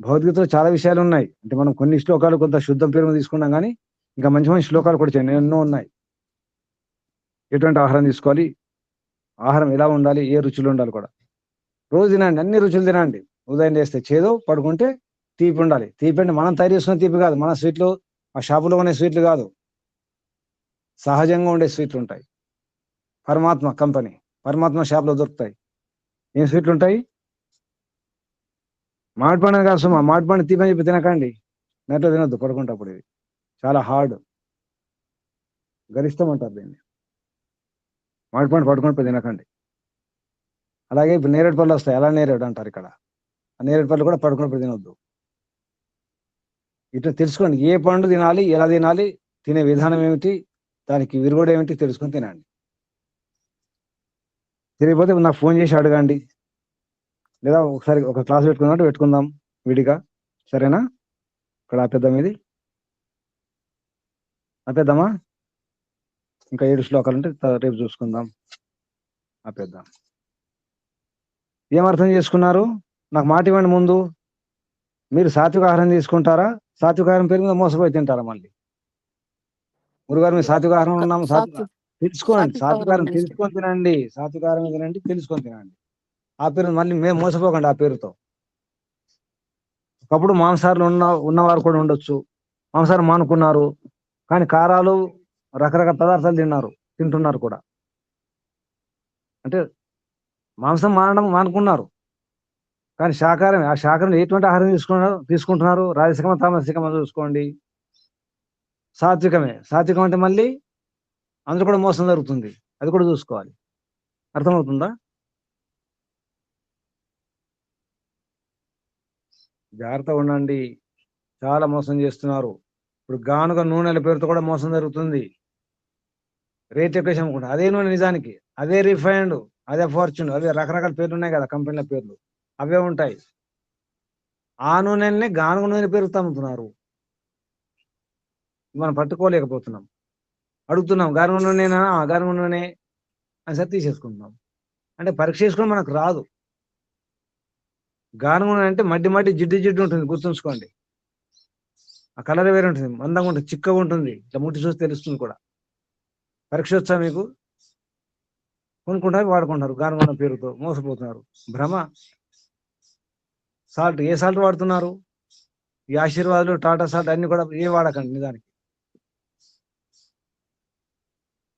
భగవద్గీతలో చాలా విషయాలు ఉన్నాయి. అంటే మనం కొన్ని శ్లోకాలు కొంత శుద్ధం పేరు తీసుకున్నాం, కానీ ఇంకా మంచి మంచి శ్లోకాలు కూడా ఎన్నో ఉన్నాయి. ఎటువంటి ఆహారం తీసుకోవాలి, ఆహారం ఎలా ఉండాలి, ఏ రుచులు ఉండాలి కూడా. రోజు తినండి, అన్ని రుచులు తినండి. ఉదయం చేస్తే చేదు, పడుకుంటే తీపి ఉండాలి. తీపి అంటే మనం తయారు చేసుకున్న తీపి కాదు, మన స్వీట్లు, ఆ షాపులో ఉండే స్వీట్లు కాదు, సహజంగా ఉండే స్వీట్లు ఉంటాయి. పరమాత్మ కంపెనీ, పరమాత్మ షాప్లో దొరుకుతాయి. ఏం స్వీట్లు ఉంటాయి? మామిడి పండు కాదు సుమా, మామిడి పండు తీపని చెప్పి తినకండి. నెట్లో తినొద్దు పడుకుంటప్పుడు. ఇది చాలా హార్డ్, గరిష్టం అంటారు దీన్ని. మామిడి పండు పడుకున్నప్పుడు తినకండి. అలాగే ఇప్పుడు నేరేడు పళ్ళు వస్తాయి, అలా నేరేడు అంటారు ఇక్కడ. ఆ నేరేడు పళ్ళు కూడా పడుకున్నప్పుడు తినొద్దు. ఇట్లా తెలుసుకోండి, ఏ పండు తినాలి, ఎలా తినాలి, తినే విధానం ఏమిటి, దానికి విరుగుడు ఏమిటి తెలుసుకొని తినండి. తిరిగిపోతే నాకు ఫోన్ చేసి అడగండి, లేదా ఒకసారి ఒక క్లాస్ పెట్టుకుందాం విడిగా, సరేనా? ఇక్కడ ఆపేద్దాం, ఇది ఆపేద్దామా? ఇంకా 7 శ్లోకాలు ఉంటే రేపు చూసుకుందాం. ఆపేద్దాం. ఏం అర్థం చేసుకున్నారు? నాకు మాట ఇవ్వండి ముందు. మీరు సాత్విక ఆహారం తీసుకుంటారా? సాత్విక ఆహారం పేరు మీద మోసపోయి తింటారా? మళ్ళీ గురుగారు మీరు సాత్విక ఆహారం ఉన్నాము, తెలుసుకోండి. సాత్విక ఆహారం తెలుసుకొని తినండి. సాత్విక ఆహారం తినండి, తెలుసుకొని తినండి. ఆ పేరు మళ్ళీ మేము మోసపోకండి ఆ పేరుతో. ఒకప్పుడు మాంసాహారులు ఉన్నవారు కూడా ఉండొచ్చు. మాంసాహారం మానుకున్నారు, కానీ కారాలు రకరకాల పదార్థాలు తింటున్నారు కూడా. అంటే మాంసం మానుకున్నారు, కానీ శాకాహారం, ఆ శాకాహారం ఎటువంటి ఆహారం తీసుకుంటున్నారు? రాజసికమ తామసికమ చూసుకోండి. సాత్వికమే. సాత్వికం అంటే మళ్ళీ అందులో కూడా మోసం జరుగుతుంది, అది కూడా చూసుకోవాలి. అర్థమవుతుందా? జాగ్రత్తగా ఉండండి, చాలా మోసం చేస్తున్నారు. ఇప్పుడు గానుగ నూనెల పేరుతో కూడా మోసం జరుగుతుంది. రేట్ ఎక్కువ అమ్ముకుంటా అదే నూనె, నిజానికి అదే రిఫైన్డ్, అదే ఫార్చ్యూన్, అదే రకరకాల పేర్లు ఉన్నాయి కదా, కంపెనీల పేర్లు అవే ఉంటాయి. ఆ నూనెల్ని గానుగ నూనె పేరుతో అమ్ముతున్నారు. మనం పట్టుకోలేకపోతున్నాం. అడుగుతున్నాం గానుగ నూనెనా, గానుగ నూనె అని సరి తీసేసుకుంటున్నాం. అంటే పరీక్ష చేసుకుని మనకు రాదు. గానుగ నూనె అంటే మడ్డి జిడ్డు ఉంటుంది, గుర్తుంచుకోండి. ఆ కలర్ వేరే ఉంటుంది, మందంగా ఉంటుంది, చిక్కగా ఉంటుంది. ఇట్లా ముట్టి చూసి తెలుస్తుంది కూడా. పరీక్ష వచ్చా మీకు? కొనుక్కుంటారు, వాడుకుంటారు. గానుగ నూనె పేరుతో మోసపోతున్నారు. భ్రమ. సాల్ట్, ఏ సాల్ట్ వాడుతున్నారు? ఈ ఆశీర్వాదాలు, టాటా సాల్ట్ అన్ని కూడా ఏం వాడకండి. నిజానికి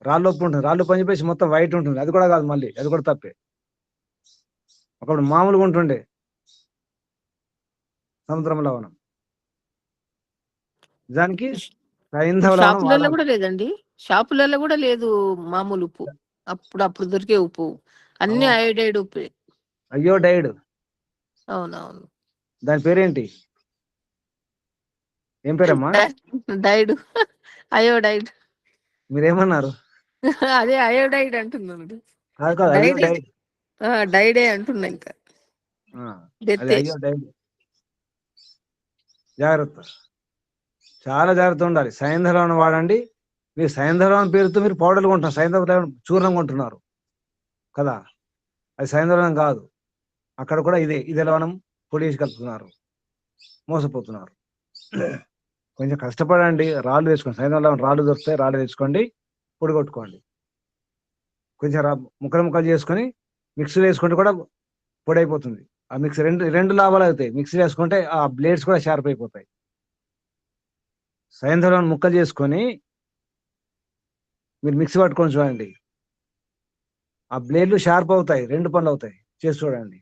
రాళ్ళు ఉప్పు ఉంటుంది, రాళ్ళు పని చెప్పేసి మొత్తం వైట్ ఉంటుంది, అది కూడా కాదు. మళ్ళీ అది కూడా తప్పే. ఒకప్పుడు మామూలుగా ఉంటుండే సముద్రం లవణం, నిజానికి సైంధవ లవణం షాపులలో వాడాలి. కూడా లేదండి, షాపులలో కూడా లేదు మామూలు ఉప్పు. అప్పుడు దొరికే ఉప్పు అన్ని అయోడైడ్ ఉప్పే. అయ్యో డైడ్. అవునవును. దాని పేరేంటి? ఏం పేరమ్మా? డైడ్, అయోడైడ్. మీరేమన్నారు? అదే అయోడైడ్ అంటున్నాను. కాదు కాదు, అయ్యో డైడే, డైడ్. డైడే అంటున్నా. ఇంకా అది డెత్తే. అయ్యో డైడ్. జాగ్రత్త, చాలా జాగ్రత్త ఉండాలి. సైంధవ లవణం వాడండి. మీరు సైంధవ లవణం పేరుతో మీరు పౌడర్లు కొంటున్నారు, సైంధవ లవణం చూర్ణం కొంటున్నారు కదా, అది సైంధవ లవణం కాదు. అక్కడ కూడా ఇదే లవణం పొడి వేసి కలుపుతున్నారు, మోసపోతున్నారు. కొంచెం కష్టపడండి, రాళ్ళు తెచ్చుకోండి. సైంధవ లవణం రాళ్ళు దొరుకుతాయి, రాళ్ళు తెచ్చుకోండి, పొడి కొట్టుకోండి. కొంచెం ముక్కలు చేసుకొని మిక్సీలో వేసుకుంటే కూడా పొడి అయిపోతుంది. ఆ మిక్సీ రెండు లాభాలు అవుతాయి. మిక్సీలో వేసుకుంటే ఆ బ్లేడ్స్ కూడా షార్ప్ అయిపోతాయి. సైంధవ లవణం ముక్కలు చేసుకొని మీరు మిక్సీ పట్టుకొని చూడండి, ఆ బ్లేడ్లు షార్ప్ అవుతాయి, 2 పనులు అవుతాయి. చేసి చూడండి,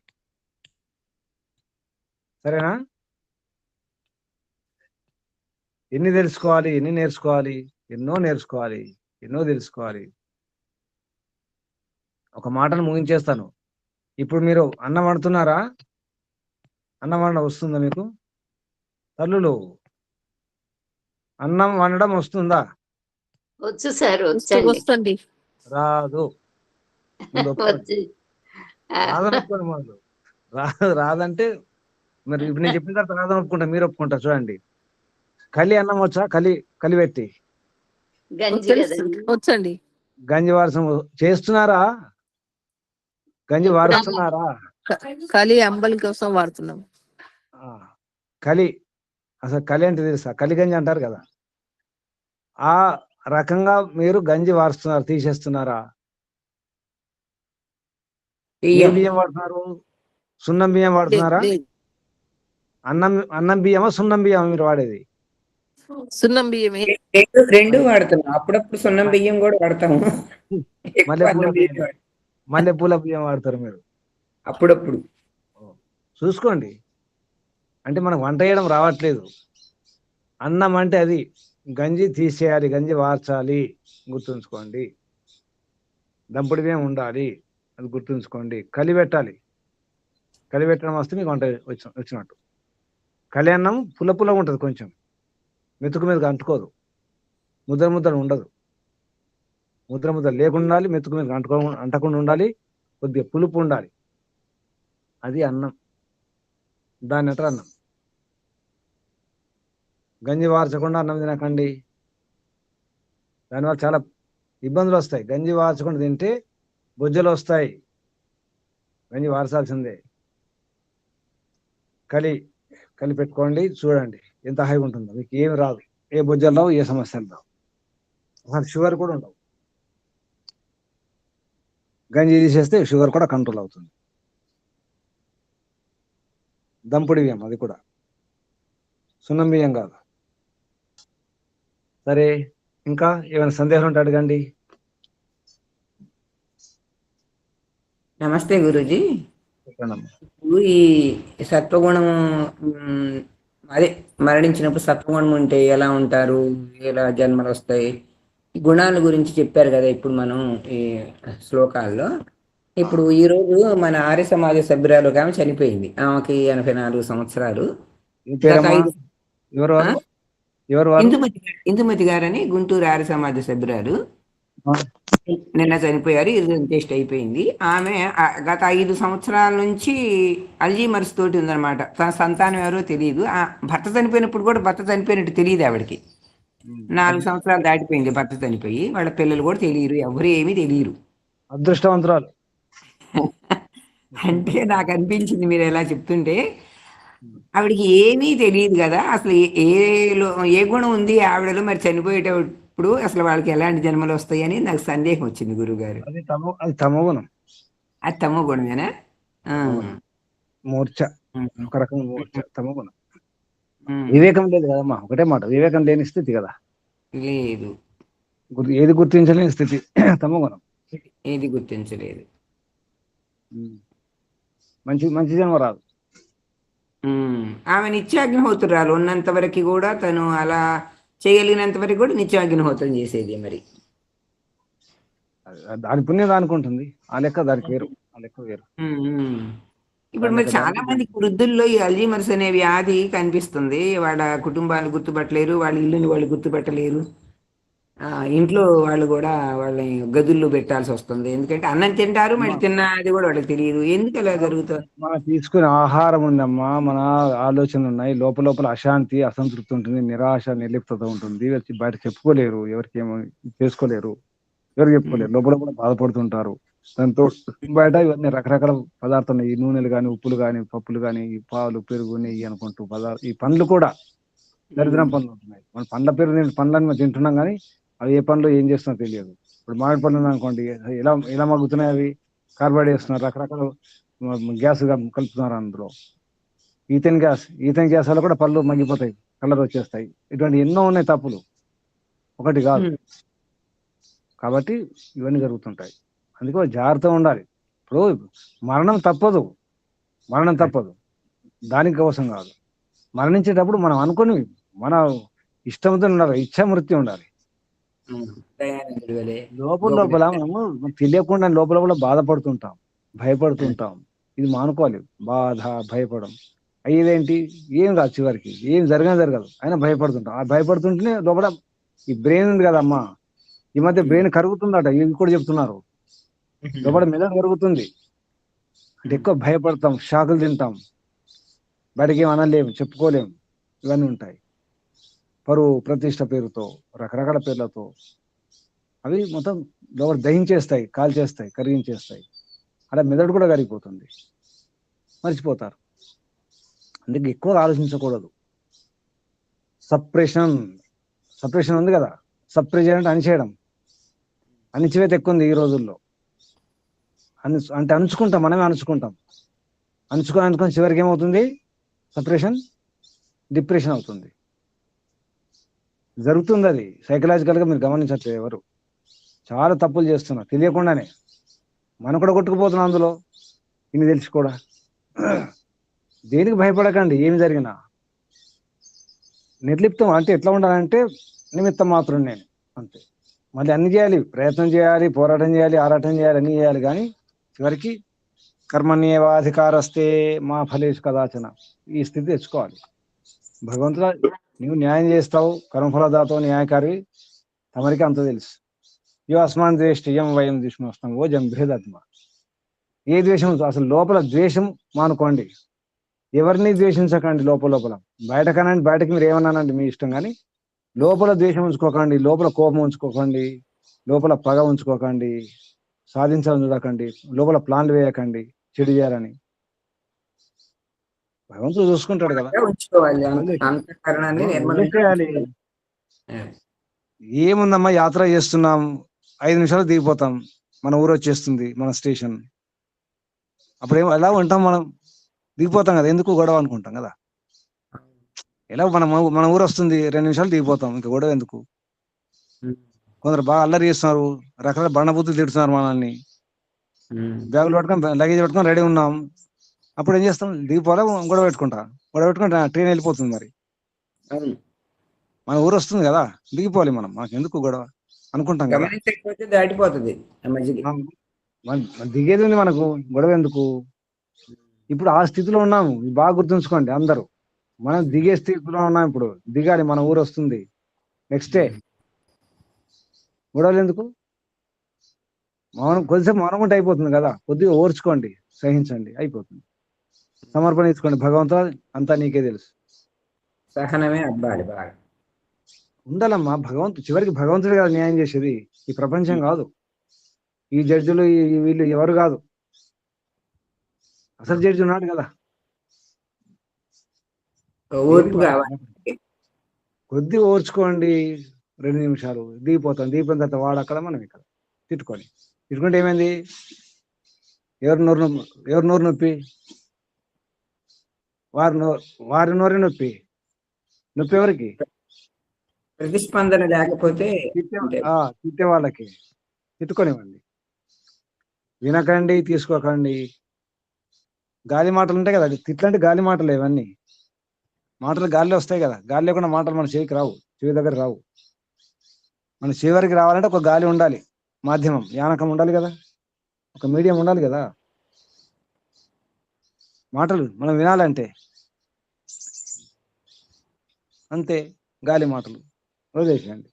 సరేనా? ఎన్ని తెలుసుకోవాలి, ఎన్ని నేర్చుకోవాలి? ఎన్నో నేర్చుకోవాలి, ఎన్నో తెలుసుకోవాలి. ఒక మాటను ముగించేస్తాను. ఇప్పుడు మీరు అన్నం వండుతున్నారా? అన్నం వండడం వస్తుందా మీకు? తల్లులు, అన్నం వండడం వస్తుందా? వచ్చు సార్, వచ్చండి. వస్తుంది. రాదు. వచ్చు. రాదని ఒప్పుకోండి. మొదలు రాదంటే మరి ఇప్పుడు నేను చెప్పిన తర్వాత రాదని ఒప్పుకుంటా, మీరు ఒప్పుకుంటారు. చూడండి, కలి అన్నం వచ్చా? కలి పెట్టి గంజి కదండి. వచ్చండి. గంజి వారసం చేస్తున్నారా? గంజి వారుస్తున్నారా? కలి అంబలి కోసం వాడుతున్నాం. కలి, అసలు కలి అంటే తెలుసా? కలి గంజి అంటారు కదా, ఆ రకంగా మీరు గంజి వారుస్తున్నారు, తీసేస్తున్నారా? ఏ బియ్యం వాడుతున్నారు? సున్నం బియ్యం వాడుతున్నారా? అన్నం బియ్యమా సున్నం బియ్యమా మీరు వాడేది? సున్నం బియ్యమే. రెండు వాడుతున్నాం. అప్పుడప్పుడు సున్నం బియ్యం కూడా వాడతాము. మల్లెపూల బియ్యం వాడతారు మీరు అప్పుడప్పుడు. చూసుకోండి. అంటే మనకు వంట చేయడం రావట్లేదు. అన్నం అంటే అది. గంజి తీసేయాలి, గంజి వార్చాలి, గుర్తుంచుకోండి. దంపుడు బియ్యం ఉండాలి, అది గుర్తుంచుకోండి. కలిపెట్టాలి, కలిపెట్టడం వస్తే మీకు వంట వచ్చినట్టు. కలి అన్నం పుల్ల ఉంటుంది, కొంచెం మెతుకు మీదకి అంటుకోదు, ముద్దలు ఉండదు. ముద్ద లేకుండా ఉండాలి, మెతుకు మీద అంటకుండా ఉండాలి, కొద్దిగా పులుపు ఉండాలి. అది అన్నం, దాన్ని అంటారు అన్నం. గంజి వార్చకుండా అన్నం తినకండి, దానివల్ల చాలా ఇబ్బందులు వస్తాయి. గంజి వార్చకుండా తింటే బొజ్జలు వస్తాయి, గంజి వార్చాల్సిందే. కలి పెట్టుకోండి, చూడండి ఎంత హాయిగా ఉంటుందో. మీకు ఏమి రాదు, ఏ బొజ్జలు రావు, ఏ సమస్యలు రావు, అసలు షుగర్ కూడా ఉండవు. గంజి తీసేస్తే షుగర్ కూడా కంట్రోల్ అవుతుంది. దంపుడి బియ్యం, అది కూడా సున్నం బియ్యం కాదు. సరే, ఇంకా ఏమైనా సందేహం ఉంటే అడగండి. నమస్తే గురూజీ. చెప్పండమ్మా. ఈ సత్వగుణం అదే మరణించినప్పుడు సత్వగుణం ఉంటే ఎలా ఉంటారు, ఎలా జన్మలు వస్తాయి, ఈ గుణాల గురించి చెప్పారు కదా ఇప్పుడు మనం ఈ శ్లోకాల్లో. ఇప్పుడు ఈ రోజు మన ఆర్య సమాజ సభ్యురాలు ఒక ఆమె చనిపోయింది. ఆమెకి 84 సంవత్సరాలు. ఏం పేరమ్మా? గత 5 ఎవరు వారు? ఎవరు వారు? ఇందుమతి గారని గుంటూరు ఆర్య సమాజ సభ్యురాలు ఆ. నిన్న చనిపోయారు. ఇది టెస్ట్ అయిపోయింది. ఆమె గత 5 సంవత్సరాల నుంచి అల్జీమర్స్ తోటి ఉందన్నమాట. తన సంతానం ఎవరో తెలియదు. భర్త చనిపోయినప్పుడు కూడా భర్త చనిపోయినట్టు తెలియదు ఆవిడకి. 4 సంవత్సరాలు దాటిపోయింది భర్త చనిపోయి. వాళ్ళ పిల్లలు కూడా తెలియరు, ఎవరు ఏమీ తెలియరు. అదృష్టవంతురాలు. అంటే నాకు అనిపించింది మీరు ఎలా చెప్తుంటే, ఆవిడకి ఏమీ తెలియదు కదా అసలు. ఏ గుణం ఉంది ఆవిడలో, మరి చనిపోయేటప్పుడు అసలు వాళ్ళకి ఎలాంటి జన్మలు వస్తాయి అని నాకు సందేహం వచ్చింది గురుగారు. అది తమో గుణం. అది తమో గుణమేనా? మూర్ఛ, ఒక రకం మూర్ఛ, తమో గుణం. వివేకం లేదు కదమ్మా, ఒకటే మాట, వివేకం లేని స్థితి కదా. లేదు, ఏది గుర్తించలేని స్థితి తమో గుణం. ఏది గుర్తించలేదు. మంచి జన్మ రాదు. ఆమె నిత్యాగ్నిహోత్రురాలు ఉన్నంత వరకు కూడా తను అలా చేయగలిగినంత వరకు కూడా నిత్యాగ్నిహోత్రం చేసేది. మరి దాని పుణ్యం దానికి ఉంటుంది, ఆ లెక్క దానికి వేరు, ఆ లెక్క వేరు. ఇప్పుడు మరి చాలా మంది వృద్ధుల్లో ఈ అల్జీమర్స్ అనే వ్యాధి కనిపిస్తుంది. వాళ్ళ కుటుంబాలు గుర్తుపట్టలేరు, వాళ్ళ ఇల్లుని వాళ్ళు గుర్తుపట్టలేరు, ఇంట్లో వాళ్ళు కూడా వాళ్ళని గదుల్లో పెట్టాల్సి వస్తుంది. ఎందుకంటే అన్నం తింటారు, మళ్ళీ తిన్నది కూడా వాళ్ళకి తెలియదు. ఎందుకు అలా జరుగుతుంది? మనం తీసుకునే ఆహారం ఉందమ్మా, మన ఆలోచనలు ఉన్నాయి, లోపల అశాంతి, అసంతృప్తి ఉంటుంది, నిరాశ, నిర్లిప్తత ఉంటుంది. బయట చెప్పుకోలేరు, ఎవరికి ఏమో చేసుకోలేరు, ఎవరు చెప్పుకోలేరు, లోపల కూడా బాధపడుతుంటారు. దాంతో బయట ఇవన్నీ రకరకాల పదార్థాలు, ఈ నూనెలు కానీ, ఉప్పులు కానీ, పప్పులు కానీ, ఈ పాలు, పెరుగు, నెయ్యి అనుకుంటూ ఈ పండ్లు కూడా దరిద్రం పండ్లు ఉంటున్నాయి. మన పండ్లని మనం తింటున్నాం కానీ అవి ఏ పండ్లు ఏం చేస్తున్నా తెలియదు. ఇప్పుడు మామిడి పండ్లు అనుకోండి, ఎలా మగ్గుతున్నాయి, అవి కార్బైడ్ వేస్తున్నారు, రకరకాల గ్యాస్ కలుపుతున్నారు అందులో. ఈథెన్ గ్యాస్ వల్ల కూడా పళ్ళు మగ్గిపోతాయి, కలర్ వచ్చేస్తాయి. ఇటువంటి ఎన్నో ఉన్నాయి తప్పులు, ఒకటి కాదు. కాబట్టి ఇవన్నీ జరుగుతుంటాయి. అందుకే జాగ్రత్తగా ఉండాలి. ఇప్పుడు మరణం తప్పదు, దానికి కోసం కాదు. మరణించేటప్పుడు మనం అనుకుని మన ఇష్టంతో ఉండాలి, ఇచ్ఛామృత్యు ఉండాలి. లోపల మనము తెలియకుండా లోపల బాధపడుతుంటాం, భయపడుతుంటాం. ఇది మానుకోవాలి. బాధ, భయపడడం అయ్యేదేంటి? ఏం కాదు, చివరికి ఏం జరగదు, అయినా భయపడుతుంటాం. ఆ భయపడుతుంటేనే లోపల ఈ బ్రెయిన్ ఉంది కదమ్మా, ఈ మధ్య బ్రెయిన్ కరుగుతుందట, ఇవి కూడా చెప్తున్నారు. లోపల మెదడు కరుగుతుంది అంటే ఎక్కువ భయపడతాం, షాకులు తింటాం, బయటకి ఏం అనలేము, చెప్పుకోలేము. ఇవన్నీ ఉంటాయి. పరువు ప్రతిష్ట పేరుతో, రకరకాల పేర్లతో అవి మొత్తం లోపల దహించేస్తాయి, కాల్చేస్తాయి, కరిగించేస్తాయి. అలా మెదడు కూడా కరిగిపోతుంది, మర్చిపోతారు. అందుకే ఎక్కువగా ఆలోచించకూడదు. సప్రెషన్ ఉంది కదా, సప్రెషన్ అంటే అణిచేయడం. అణిచివేత ఎక్కువ ఉంది ఈ రోజుల్లో. అంటే అణుచుకుంటాం, మనమే అణుచుకుంటాం. అనుకొని చివరికి ఏమవుతుంది? సప్రెషన్, డిప్రెషన్ అవుతుంది. జరుగుతుంది అది సైకలాజికల్గా. మీరు గమనించట్లేదు, ఎవరు చాలా తప్పులు చేస్తున్నారు తెలియకుండానే. మనం కూడా కొట్టుకుపోతున్నాం అందులో, ఇన్ని తెలిసి కూడా. దేనికి భయపడకండి, ఏమి జరిగినా. నిర్లిప్తం అంటే ఎట్లా ఉండాలంటే నిమిత్తం మాత్రం నేను అంతే. మళ్ళీ అన్ని చేయాలి, ప్రయత్నం చేయాలి, పోరాటం చేయాలి, ఆరాటం చేయాలి, అన్ని చేయాలి. కానీ చివరికి కర్మణ్యేవాధికారస్తే మా ఫలేషు కదాచన, ఈ స్థితి తెచ్చుకోవాలి. భగవంతుడా, నువ్వు న్యాయం చేస్తావు, కర్మఫలదాతో న్యాయకారి, తమరికి అంత తెలుసు. యో అస్మాన్ ద్వేష్టియం వయం దుష్మస్తాం ఓ జంభేదాత్మ. ఏ ద్వేషం? అసలు లోపల ద్వేషం మానుకోండి. ఎవరిని ద్వేషించకండి లోపల లోపల. బయట కనండి, బయటకి మీరు ఏమన్నానండి మీ ఇష్టం, కానీ లోపల ద్వేషం ఉంచుకోకండి, లోపల కోపం ఉంచుకోకండి, లోపల పగ ఉంచుకోకండి, సాధించాలని చూడకండి, లోపల ప్లాన్లు వేయకండి చెడు చేయాలని. భగవంతుడు చూసుకుంటాడు కదా. ఉంచుకోవాలి వదిలేసి- అంతఃకరణాన్ని నిర్మలంగా వదిలేసేయాలి. ఉంచుకోవాలి. ఏముందమ్మా, యాత్ర చేస్తున్నాం, 5 నిమిషాలు దిగిపోతాం, మన ఊరు వచ్చేస్తుంది, మన స్టేషన్. అప్పుడు ఎలా ఉంటాం మనం? దిగిపోతాం కదా, ఎందుకు గొడవ అనుకుంటాం కదా. ఎలా మన ఊరు వస్తుంది, 2 నిమిషాలు దిగిపోతాం, ఇంకా గొడవ ఎందుకు? కొందరు బాగా అల్లరి చేస్తున్నారు, రకరకాల బండబూతులు తిడుతున్నారు మనల్ని. బ్యాగులు పట్టుకొని లగేజ్ పట్టుకొని రెడీ ఉన్నాం, అప్పుడు ఏం చేస్తాం? దిగిపోలే, గొడవ పెట్టుకుంటా ట్రైన్ వెళ్ళిపోతుంది. మరి అవును. మన ఊరు వస్తుంది కదా, దిగిపోవాలి మనం, మాకు ఎందుకు గొడవ అనుకుంటాం కదా. గమనించకపోతే దాటిపోతుంది ఆ మధ్యకి. దిగేది ఉంది మనకు, గొడవ ఎందుకు? ఇప్పుడు ఆ స్థితిలో ఉన్నాము, ఇది బాగా గుర్తుంచుకోండి అందరూ. మనం దిగే స్థితిలో ఉన్నాం, ఇప్పుడు దిగాలి, మన ఊరు వస్తుంది, నెక్స్ట్ డే. గొడవలు ఎందుకు? కొద్దిసేపు మౌనం ఉంటే అయిపోతుంది కదా. కొద్దిగా ఓర్చుకోండి, సహించండి, అయిపోతుంది. సమర్పణ ఇచ్చుకోండి, భగవంతుడు అంతా నీకే తెలుసు. సహనమే అబ్బాలి బాగా ఉండాలమ్మా. చివరికి భగవంతుడు కదా న్యాయం చేసేది, ఈ ప్రపంచం కాదు, ఈ జడ్జిలు వీళ్ళు ఎవరు కాదు. అసలు జడ్జి ఉన్నాడు కదా. ఓర్పు కావాలి. కొద్ది ఓర్చుకోండి, 2 నిమిషాలు దిగిపోతాం. దిగిపోయిన తర్వాత వాడు అక్కడ, మనం ఇక్కడ. తిట్టుకుంటే ఏమైంది? ఎవరి నోరు నొప్పి? వారి నోరే నొప్పి. నొప్పి ఎవరికి? ప్రతిస్పందన లేకపోతే తిట్టే వాళ్ళకి. తిట్టుకోనివ్వండి, వినకండి, తీసుకోకండి. గాలి మాటలు ఉంటాయి కదా, తిట్లంటే గాలి మాటలు. ఇవన్నీ మాటలు గాలిలో వస్తాయి కదా. గాలి లేకుండా మాటలు మన చెవికి రావు, చెవి దగ్గర రావు. మన చెవి వరకు రావాలంటే ఒక గాలి ఉండాలి, మాధ్యమం, యానకం ఉండాలి కదా, ఒక మీడియం ఉండాలి కదా. మాటలు మనం వినాలంటే అంతే. గాలి మాటలు వదిలేసేయండి,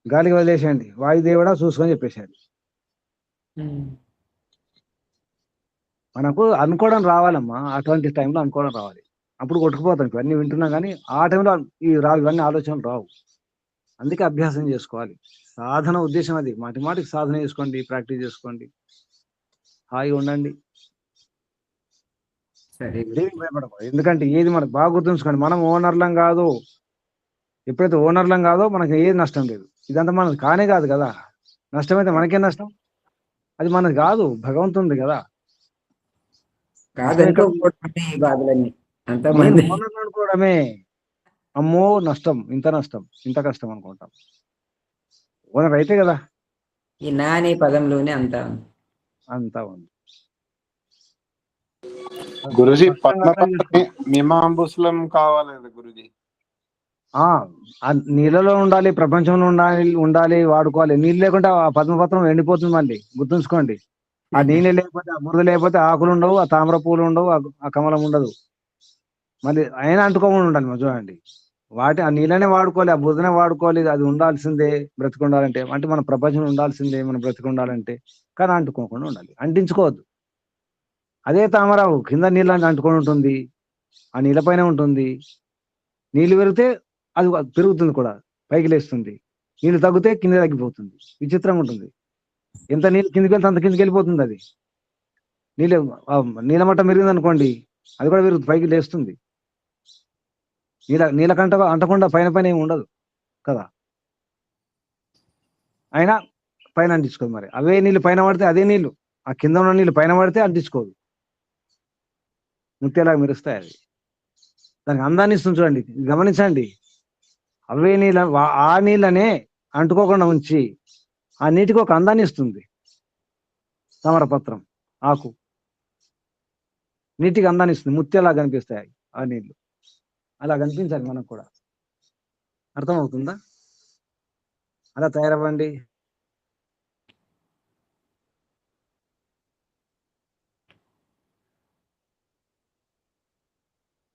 గాలికి వదిలేసేయండి. వాయుదేవుడా చూసుకొని చెప్పేసేయండి. మనకు అనుకోవడం రావాలమ్మా, అటువంటి టైంలో అనుకోవడం రావాలి. అప్పుడు కొట్టుకుపోతాం. ఇవన్నీ వింటున్నాం కానీ ఆ టైంలో ఇవన్నీ ఆలోచనలు రావు. అందుకే అభ్యాసం చేసుకోవాలి. సాధన ఉద్దేశం అది. మాటికి సాధన చేసుకోండి, ప్రాక్టీస్ చేసుకోండి, హాయిగా ఉండండి. దేనికి భయపడకూడదు. ఎందుకంటే ఏది మనకు బాగా గుర్తుంచుకోండి, మనం ఓనర్లం కాదు. ఎప్పుడైతే ఓనర్లం కాదో మనకి ఏది నష్టం లేదు. ఇదంతా మనది కానే కాదు కదా. నష్టమైతే మనకేం నష్టం? అది మనది కాదు, భగవంతుంది కదా. ఓనర్ అనుకోవడమే అమ్మో నష్టం, ఇంత ఇంత కష్టం అనుకుంటాం. ఓనర్ అయితే కదా. ఈ నా అనే పదంలోనే అంతా ఉంది. గురుజీ పద్మపత్ని మీమాంబుస్లం కావాలి కదా గురుజీ. నీళ్ళలో ఉండాలి, ప్రపంచంలో ఉండాలి, వాడుకోవాలి. నీళ్ళు లేకుంటే ఆ పద్మపత్రం ఎండిపోతుంది. మళ్ళీ గుర్తుంచుకోండి, ఆ నీళ్ళు లేకపోతే, ఆ బురద లేకపోతే ఆకులు ఉండవు, ఆ తామర పూలు ఉండవు, ఆ కమలం ఉండదు. మళ్ళీ అయినా అంటుకోకుండా ఉండాలి. మనం చూడండి, ఆ నీళ్ళనే వాడుకోవాలి, ఆ బురదనే వాడుకోవాలి. అది ఉండాల్సిందే బ్రతికుండాలంటే. అంటే మన ప్రపంచం ఉండాల్సిందే మనం బ్రతికుండాలంటే. కానీ అంటుకోకుండా ఉండాలి, అంటించుకోవద్దు. అదే తామరావు కింద నీళ్ళని అంటుకొని ఉంటుంది, ఆ నీళ్ళపైన ఉంటుంది. నీళ్ళు పెరిగితే అది పెరుగుతుంది కూడా, పైకి లేస్తుంది. నీళ్ళు తగ్గితే కింద తగ్గిపోతుంది. విచిత్రంగా ఉంటుంది. ఎంత నీళ్ళు కిందికి వెళ్తే అంత కిందికి వెళ్ళిపోతుంది. అది నీళ్ళ మట్టం పెరిగింది అనుకోండి, అది కూడా పెరుగుతుంది, పైకి లేస్తుంది. నీళ్ళకంట అంటకుండా పైన ఏమి ఉండదు కదా. అయినా పైన అంటించుకోదు. మరి అవే నీళ్ళు పైన పడితే, అదే నీళ్ళు ఆ కింద ఉన్న నీళ్ళు పైన పడితే అంటించుకోదు, ముత్యాలాగా మెరుస్తాయి. అవి దానికి అందాన్ని ఇస్తుంది. చూడండి, గమనించండి. అవే ఆ నీళ్ళనే అంటుకోకుండా ఉంచి ఆ నీటికి ఒక అందాన్ని ఇస్తుంది. తామరపత్రం ఆకు నీటికి అందాన్ని ఇస్తుంది, ముత్యాలా కనిపిస్తాయి ఆ నీళ్లు. అలా కనిపించాలి మనకు కూడా. అర్థమవుతుందా? అలా తయారవ్వండి.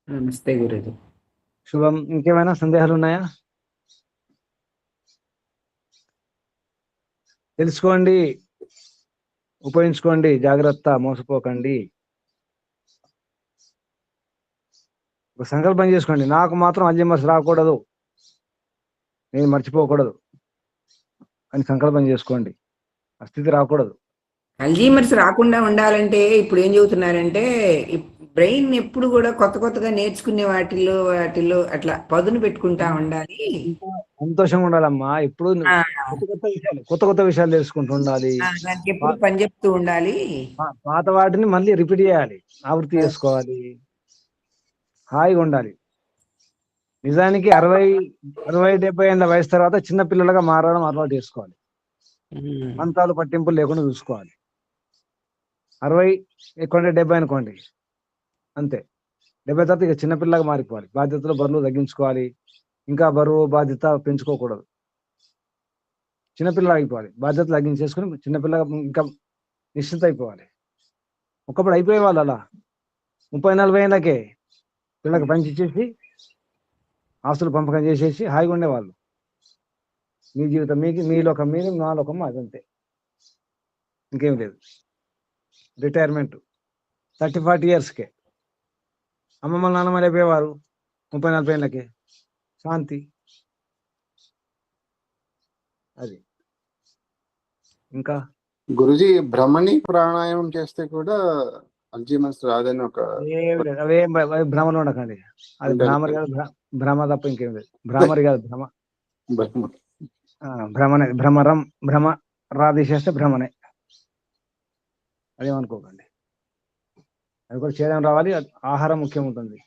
నమస్తే గురుజీ. శుభం. ఇంకేమైనా సందేహాలు ఉన్నాయా? తెలుసుకోండి, ఉపయోగించుకోండి, జాగ్రత్త, మోసపోకండి. ఒక సంకల్పం చేసుకోండి, నాకు మాత్రం అల్జీమర్స్ రాకూడదు, నేను మర్చిపోకూడదు అని సంకల్పం చేసుకోండి. ఆ స్థితి రాకూడదు. అల్జీమర్స్ రాకుండా ఉండాలంటే ఇప్పుడు ఏం చెబుతున్నారంటే బ్రెయిన్ ఎప్పుడు కూడా కొత్త కొత్తగా నేర్చుకునే వాటిల్లో అట్లా పదును పెట్టుకుంటా ఉండాలి. ఇంకా సంతోషంగా ఉండాలమ్మా. ఎప్పుడు ఆ, కొత్త కొత్త విషయాలు తెలుసుకుంటూ ఉండాలి. దానికి ఎప్పుడు పని చెప్తూ ఉండాలి. పాత వాటిని మళ్ళీ రిపీట్ చేయాలి, ఆవృత్తి చేసుకోవాలి, హాయిగా ఉండాలి. నిజానికి 60-70 ఏళ్ళ వయసు తర్వాత చిన్న పిల్లలుగా మారడం అలవాటు చేసుకోవాలి. మంతాలు పట్టింపులు లేకుండా చూసుకోవాలి. 60 ఎక్కువ 70 అనుకోండి, అంతే. 70 తర్వాత ఇక చిన్నపిల్లగా మారిపోవాలి. బాధ్యతలు బరువులు తగ్గించుకోవాలి, ఇంకా బరువు బాధ్యత పెంచుకోకూడదు. చిన్నపిల్లలు అయిపోవాలి, బాధ్యతలు తగ్గించేసుకుని చిన్నపిల్లగా ఇంకా నిశ్చింత అయిపోవాలి. ఒకప్పుడు అయిపోయే వాళ్ళు అలా 30-40 ఏళ్ళకే పిల్లకి పంచిచ్చేసి ఆస్తులు పంపకం చేసేసి హాయిగా ఉండేవాళ్ళు. మీ జీవితం మీకు, మీ లోకం మీరు, నా లోకం అదంతే, ఇంకేం లేదు. రిటైర్మెంట్ 30-40 ఇయర్స్కే. అమ్మమ్మ నాన్నమ్మలు అయిపోయేవారు 30-40 ఏళ్ళకే, శాంతి. అది ఇంకా గురుజీ భ్రమణి ప్రాణాయామం చేస్తే కూడా అల్జీమర్స్ రాదని ఒక ఏమి లేదు. అవేం భ్రమలు ఉండకండి. అది భ్రామరి కాదు, భ్రమ తప్ప ఇంకేం లేదు. భ్రామరి కాదు, భ్రమ. భ్రమనే, భ్రమరం, భ్రమ రాధేసేస్తే భ్రమనే. అదేమనుకోకండి. అది కూడా చేయడం రావాలి. ఆహారం ముఖ్యం ఉంటుంది.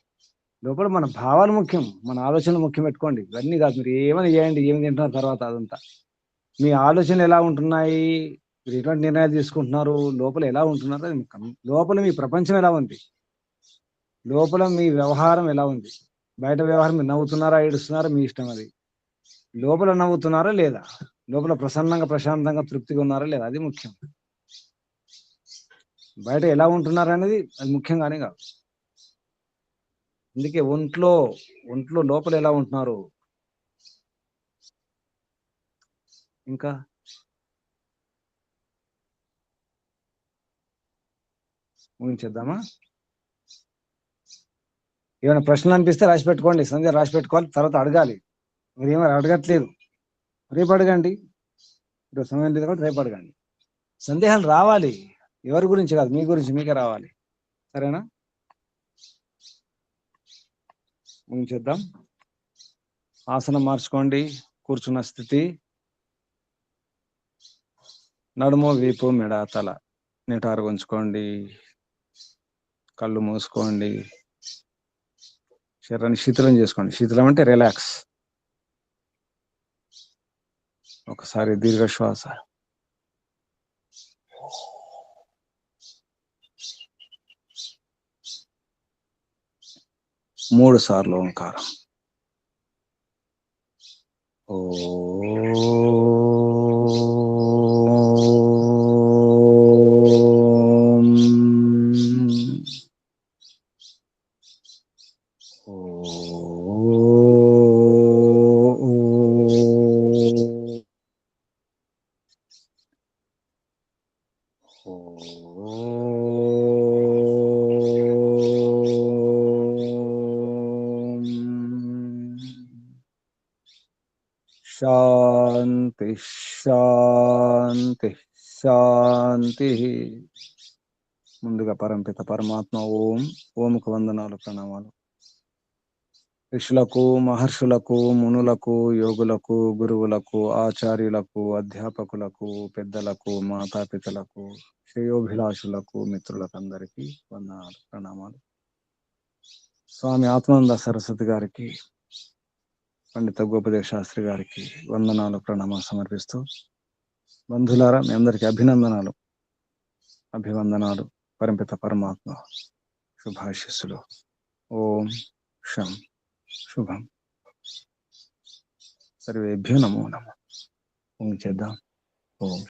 లోపల మన భావాలు ముఖ్యం, మన ఆలోచనలు ముఖ్యం పెట్టుకోండి. ఇవన్నీ కాదు, మీరు ఏమైనా చేయండి, ఏమి తింటున్నారు తర్వాత అదంతా. మీ ఆలోచనలు ఎలా ఉంటున్నాయి, మీరు ఎటువంటి నిర్ణయాలు తీసుకుంటున్నారు, లోపల ఎలా ఉంటున్నారు అది ముఖ్యం. లోపల మీ ప్రపంచం ఎలా ఉంది, లోపల మీ వ్యవహారం ఎలా ఉంది. బయట వ్యవహారం మీరు నవ్వుతున్నారా ఏడుస్తున్నారా మీ ఇష్టం. అది లోపల నవ్వుతున్నారా లేదా, లోపల ప్రసన్నంగా ప్రశాంతంగా తృప్తిగా ఉన్నారా లేదా, అది ముఖ్యం. బయట ఎలా ఉంటున్నారు అనేది అది ముఖ్యంగానే కాదు. అందుకే ఒంట్లో లోపల ఎలా ఉంటున్నారు. ఇంకా ముగించేద్దామా? ఏమైనా ప్రశ్నలు అనిపిస్తే రాసి పెట్టుకోండి, సంధ్య రాసి పెట్టుకోవాలి, తర్వాత అడగాలి. మీరు ఏమైనా అడగట్లేదు, రేపు అడగండి. ఇప్పుడు సమయం లేదు కాబట్టి రేపు అడగండి. సందేహాలు రావాలి, ఎవరి గురించి కాదు, మీ గురించి మీకే రావాలి. సరేనా? ముగించేద్దాం. ఆసనం మార్చుకోండి, కూర్చున్న స్థితి. నడుము, వీపు, మెడ, తల నిటారుగా ఉంచుకోండి. కళ్ళు మూసుకోండి. శరీరాన్ని శీతలం చేసుకోండి. శీతలం అంటే రిలాక్స్. ఒకసారి దీర్ఘ శ్వాస. మూడు సార్లు ఓంకారం. ఓ శాంతి శాంతి శాంతి. ముందుగా పరంపిత పరమాత్మ ఓంకు వందనాలు, ప్రణామాలు. ఋషులకు, మహర్షులకు, మునులకు, యోగులకు, గురువులకు, ఆచార్యులకు, అధ్యాపకులకు, పెద్దలకు, మాతాపితలకు, శ్రేయోభిలాషులకు, మిత్రులకు అందరికీ వందనాలు, ప్రణామాలు. స్వామి ఆత్మానంద సరస్వతి గారికి, పండిత గోపదేవ్ శాస్త్రి గారికి వందనాలు, ప్రణామాలు సమర్పిస్తూ, బంధులారా మీ అందరికీ అభినందనాలు, అభివందనాలు. పరంపిత పరమాత్మ శుభాశిస్సులు. ఓం శం శుభం. సర్వేభ్యో నమో నమః. చేద్దాం. ఓం.